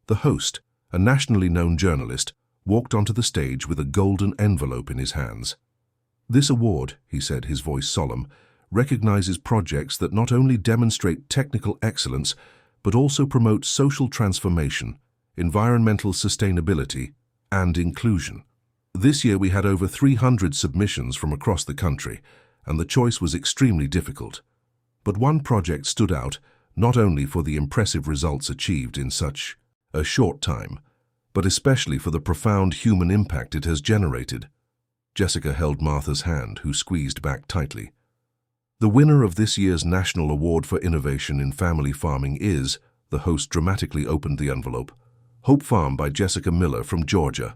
The host, a nationally known journalist, walked onto the stage with a golden envelope in his hands. "This award," he said, his voice solemn, recognizes projects that not only demonstrate technical excellence, but also promote social transformation, environmental sustainability, and inclusion. This year we had over 300 submissions from across the country, and the choice was extremely difficult. But one project stood out, not only for the impressive results achieved in such a short time, but especially for the profound human impact it has generated. Jessica held Martha's hand, who squeezed back tightly. "The winner of this year's National Award for Innovation in Family Farming is," the host dramatically opened the envelope, "Hope Farm by Jessica Miller from Georgia."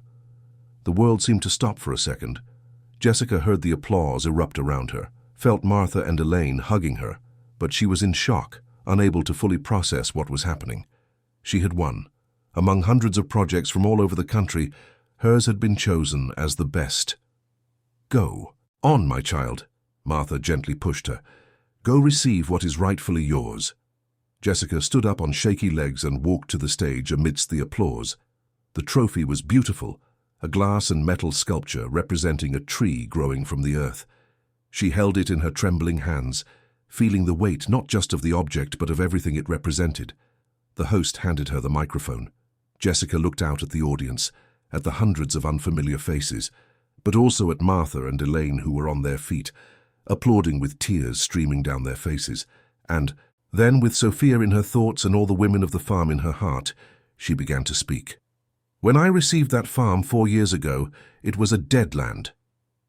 The world seemed to stop for a second. Jessica heard the applause erupt around her, felt Martha and Elaine hugging her, but she was in shock, unable to fully process what was happening. She had won. Among hundreds of projects from all over the country, hers had been chosen as the best. "Go on, my child," Martha gently pushed her. "Go receive what is rightfully yours." Jessica stood up on shaky legs and walked to the stage amidst the applause. The trophy was beautiful, a glass and metal sculpture representing a tree growing from the earth. She held it in her trembling hands, feeling the weight not just of the object but of everything it represented. The host handed her the microphone. Jessica looked out at the audience, at the hundreds of unfamiliar faces, but also at Martha and Elaine, who were on their feet, applauding with tears streaming down their faces. And then, with Sophia in her thoughts and all the women of the farm in her heart, she began to speak. "When I received that farm 4 years ago, it was a dead land.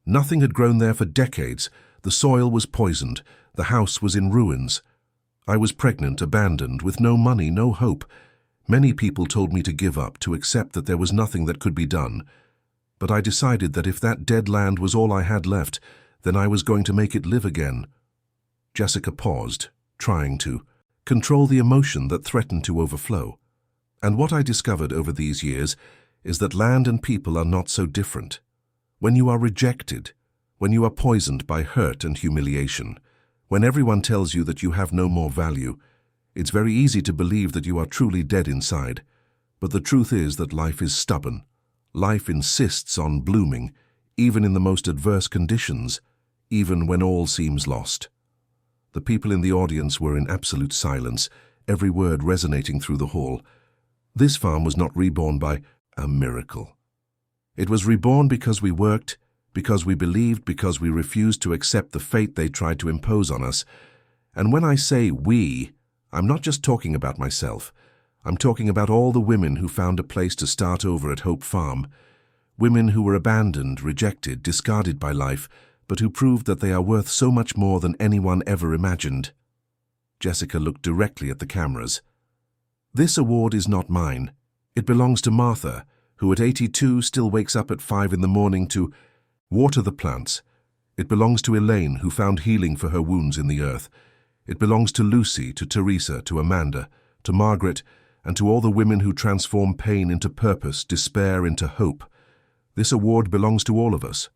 Nothing had grown there for decades. The soil was poisoned. The house was in ruins. I was pregnant, abandoned, with no money, no hope. Many people told me to give up, to accept that there was nothing that could be done. But I decided that if that dead land was all I had left, then I was going to make it live again." Jessica paused, trying to control the emotion that threatened to overflow. "And what I discovered over these years is that land and people are not so different. When you are rejected, when you are poisoned by hurt and humiliation, when everyone tells you that you have no more value, it's very easy to believe that you are truly dead inside. But the truth is that life is stubborn. Life insists on blooming, even in the most adverse conditions, even when all seems lost." The people in the audience were in absolute silence, every word resonating through the hall. This farm was not reborn by a miracle. It was reborn because we worked, because we believed, because we refused to accept the fate they tried to impose on us. And when I say we, I'm not just talking about myself. I'm talking about all the women who found a place to start over at Hope Farm. Women who were abandoned, rejected, discarded by life, but who proved that they are worth so much more than anyone ever imagined. Jessica looked directly at the cameras. "This award is not mine. It belongs to Martha, who at 82 still wakes up at 5 in the morning to water the plants. It belongs to Elaine, who found healing for her wounds in the earth. It belongs to Lucy, to Teresa, to Amanda, to Margaret, and to all the women who transform pain into purpose, despair into hope. This award belongs to all of us."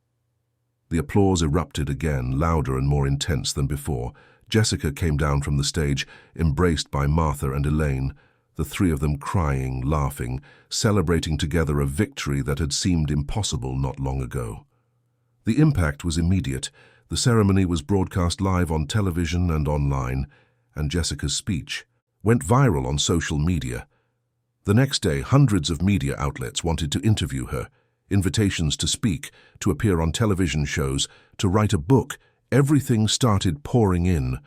The applause erupted again, louder and more intense than before. Jessica came down from the stage, embraced by Martha and Elaine, the three of them crying, laughing, celebrating together a victory that had seemed impossible not long ago. The impact was immediate. The ceremony was broadcast live on television and online, and Jessica's speech went viral on social media. The next day, hundreds of media outlets wanted to interview her. Invitations to speak, to appear on television shows, to write a book. Everything started pouring in.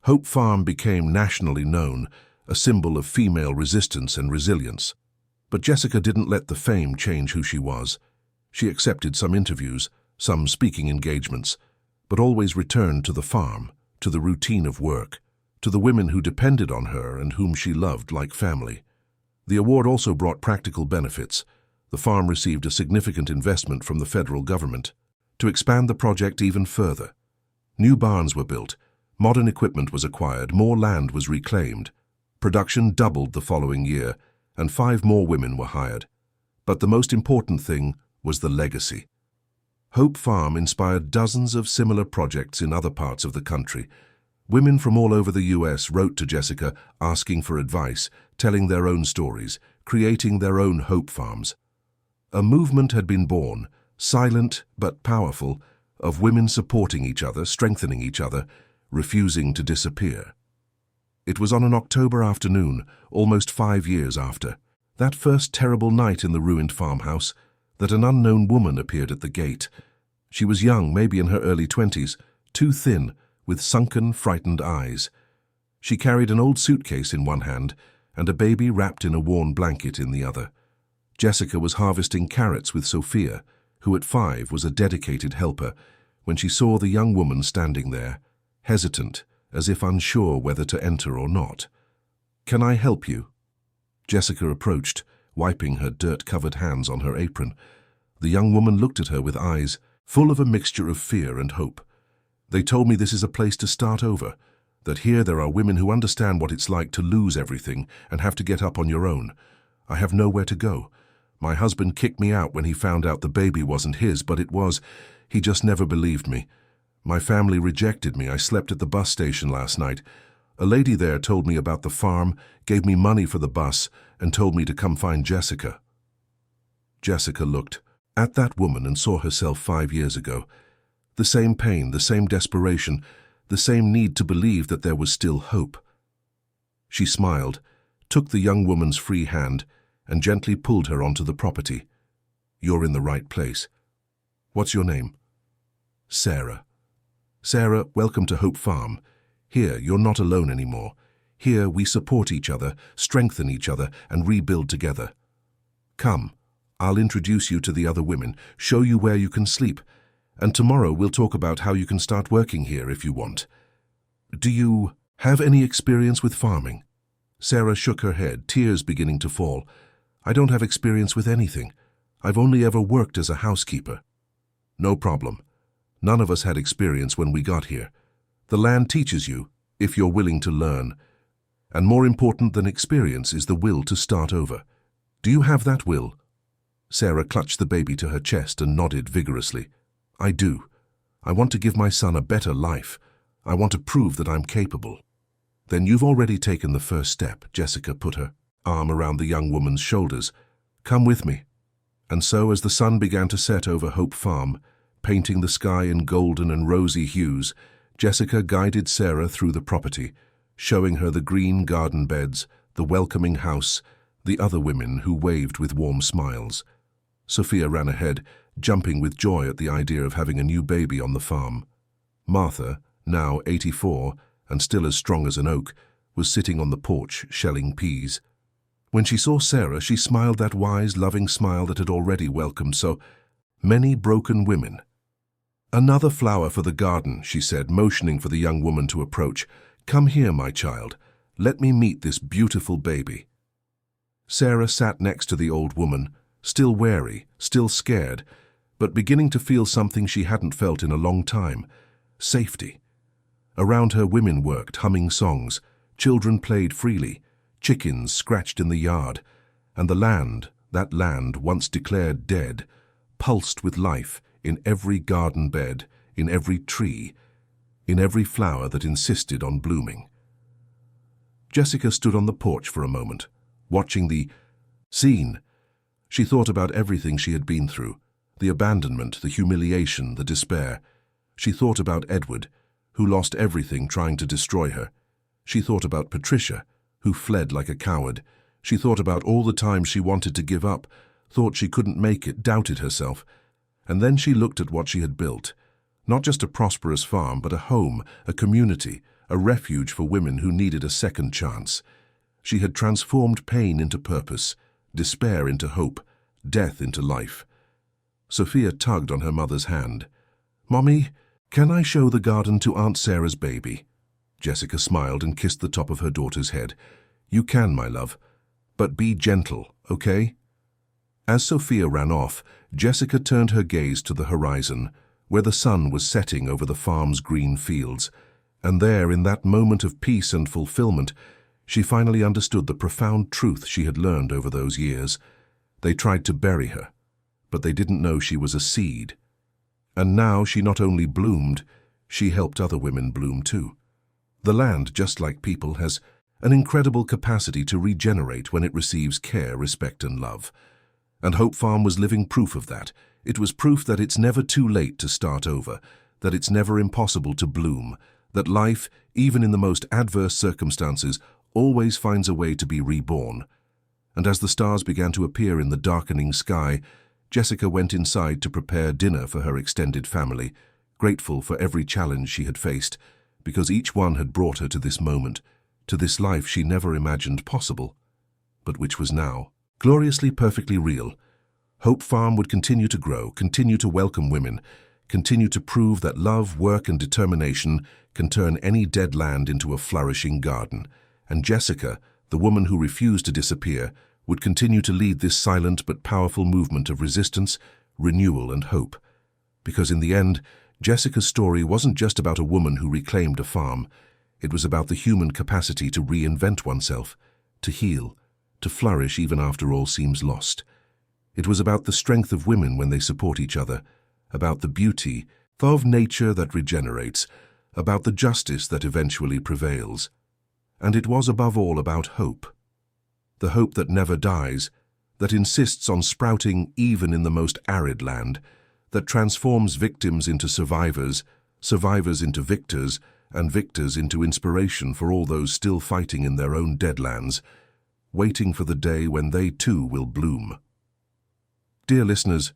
Hope Farm became nationally known, a symbol of female resistance and resilience. But Jessica didn't let the fame change who she was. She accepted some interviews, some speaking engagements, but always returned to the farm, to the routine of work, to the women who depended on her and whom she loved like family. The award also brought practical benefits. The farm received a significant investment from the federal government to expand the project even further. New barns were built, modern equipment was acquired, more land was reclaimed. Production doubled the following year, and 5 more women were hired. But the most important thing was the legacy. Hope Farm inspired dozens of similar projects in other parts of the country. Women from all over the US wrote to Jessica asking for advice, telling their own stories, creating their own hope farms. A movement had been born, silent but powerful, of women supporting each other, strengthening each other, refusing to disappear. It was on an October afternoon, almost 5 years after, that first terrible night in the ruined farmhouse, that an unknown woman appeared at the gate. She was young, maybe in her early 20s, too thin, with sunken, frightened eyes. She carried an old suitcase in one hand and a baby wrapped in a worn blanket in the other. Jessica was harvesting carrots with Sophia, who at 5 was a dedicated helper, when she saw the young woman standing there, hesitant, as if unsure whether to enter or not. "Can I help you?" Jessica approached, wiping her dirt-covered hands on her apron. The young woman looked at her with eyes full of a mixture of fear and hope. "They told me this is a place to start over, that here there are women who understand what it's like to lose everything and have to get up on your own. I have nowhere to go. My husband kicked me out when he found out the baby wasn't his, but it was. He just never believed me. My family rejected me. I slept at the bus station last night. A lady there told me about the farm, gave me money for the bus, and told me to come find Jessica." Jessica looked at that woman and saw herself 5 years ago. The same pain, the same desperation, the same need to believe that there was still hope. She smiled, took the young woman's free hand, and gently pulled her onto the property. "You're in the right place. What's your name?" "Sarah." "Sarah, welcome to Hope Farm. Here, you're not alone anymore. Here, we support each other, strengthen each other, and rebuild together. Come, I'll introduce you to the other women, show you where you can sleep, and tomorrow we'll talk about how you can start working here if you want. Do you have any experience with farming?" Sarah shook her head, tears beginning to fall. "I don't have experience with anything. I've only ever worked as a housekeeper." "No problem. None of us had experience when we got here. The land teaches you, if you're willing to learn. And more important than experience is the will to start over. Do you have that will?" Sarah clutched the baby to her chest and nodded vigorously. "I do. I want to give my son a better life. I want to prove that I'm capable." "Then you've already taken the first step." Jessica put her arm around the young woman's shoulders. "Come with me." And so, as the sun began to set over Hope Farm, painting the sky in golden and rosy hues, Jessica guided Sarah through the property, showing her the green garden beds, the welcoming house, the other women who waved with warm smiles. Sophia ran ahead, jumping with joy at the idea of having a new baby on the farm. Martha, now 84 and still as strong as an oak, was sitting on the porch shelling peas. When she saw Sarah, she smiled that wise, loving smile that had already welcomed so many broken women. "Another flower for the garden," she said, motioning for the young woman to approach. "Come here, my child. Let me meet this beautiful baby." Sarah sat next to the old woman, still wary, still scared, but beginning to feel something she hadn't felt in a long time: safety. Around her, women worked, humming songs. Children played freely. Chickens scratched in the yard. And the land, that land once declared dead, pulsed with life in every garden bed, in every tree, in every flower that insisted on blooming. Jessica stood on the porch for a moment, watching the scene. She thought about everything she had been through, the abandonment, the humiliation, the despair. She thought about Edward, who lost everything trying to destroy her. She thought about Patricia, who fled like a coward, She thought about all the times she wanted to give up, thought she couldn't make it, doubted herself. And then she looked at what she had built. Not just a prosperous farm, but a home, a community, a refuge for women who needed a second chance. She had transformed pain into purpose, despair into hope, death into life. Sophia tugged on her mother's hand. "Mommy, can I show the garden to Aunt Sarah's baby?" Jessica smiled and kissed the top of her daughter's head. "You can, my love. But be gentle, okay?" As Sophia ran off, Jessica turned her gaze to the horizon, where the sun was setting over the farm's green fields. And there, in that moment of peace and fulfillment, she finally understood the profound truth she had learned over those years. They tried to bury her, but they didn't know she was a seed. And now she not only bloomed, she helped other women bloom too. The land, just like people, has an incredible capacity to regenerate when it receives care, respect, and love. And Hope Farm was living proof of that. It was proof that it's never too late to start over, that it's never impossible to bloom, that life, even in the most adverse circumstances, always finds a way to be reborn. And as the stars began to appear in the darkening sky, Jessica went inside to prepare dinner for her extended family, grateful for every challenge she had faced, because each one had brought her to this moment, to this life she never imagined possible, but which was now gloriously, perfectly real. Hope Farm would continue to grow, continue to welcome women, continue to prove that love, work, and determination can turn any dead land into a flourishing garden. And Jessica, the woman who refused to disappear, would continue to lead this silent but powerful movement of resistance, renewal, and hope. Because in the end, Jessica's story wasn't just about a woman who reclaimed a farm. It was about the human capacity to reinvent oneself, to heal, to flourish even after all seems lost. It was about the strength of women when they support each other, about the beauty of nature that regenerates, about the justice that eventually prevails. And it was above all about hope. The hope that never dies, that insists on sprouting even in the most arid land, that transforms victims into survivors, survivors into victors, and victors into inspiration for all those still fighting in their own deadlands, waiting for the day when they too will bloom. Dear listeners,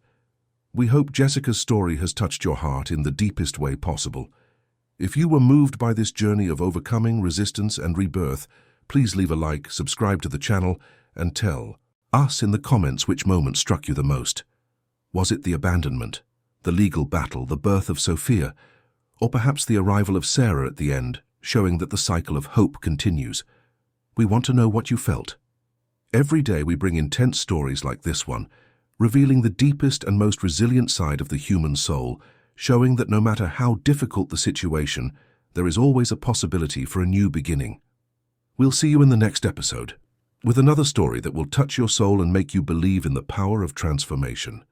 we hope Jessica's story has touched your heart in the deepest way possible. If you were moved by this journey of overcoming, resistance, and rebirth, please leave a like, subscribe to the channel, and tell us in the comments which moment struck you the most. Was it the abandonment, the legal battle, the birth of Sophia, or perhaps the arrival of Sarah at the end, showing that the cycle of hope continues? We want to know what you felt. Every day we bring intense stories like this one, revealing the deepest and most resilient side of the human soul, showing that no matter how difficult the situation, there is always a possibility for a new beginning. We'll see you in the next episode, with another story that will touch your soul and make you believe in the power of transformation.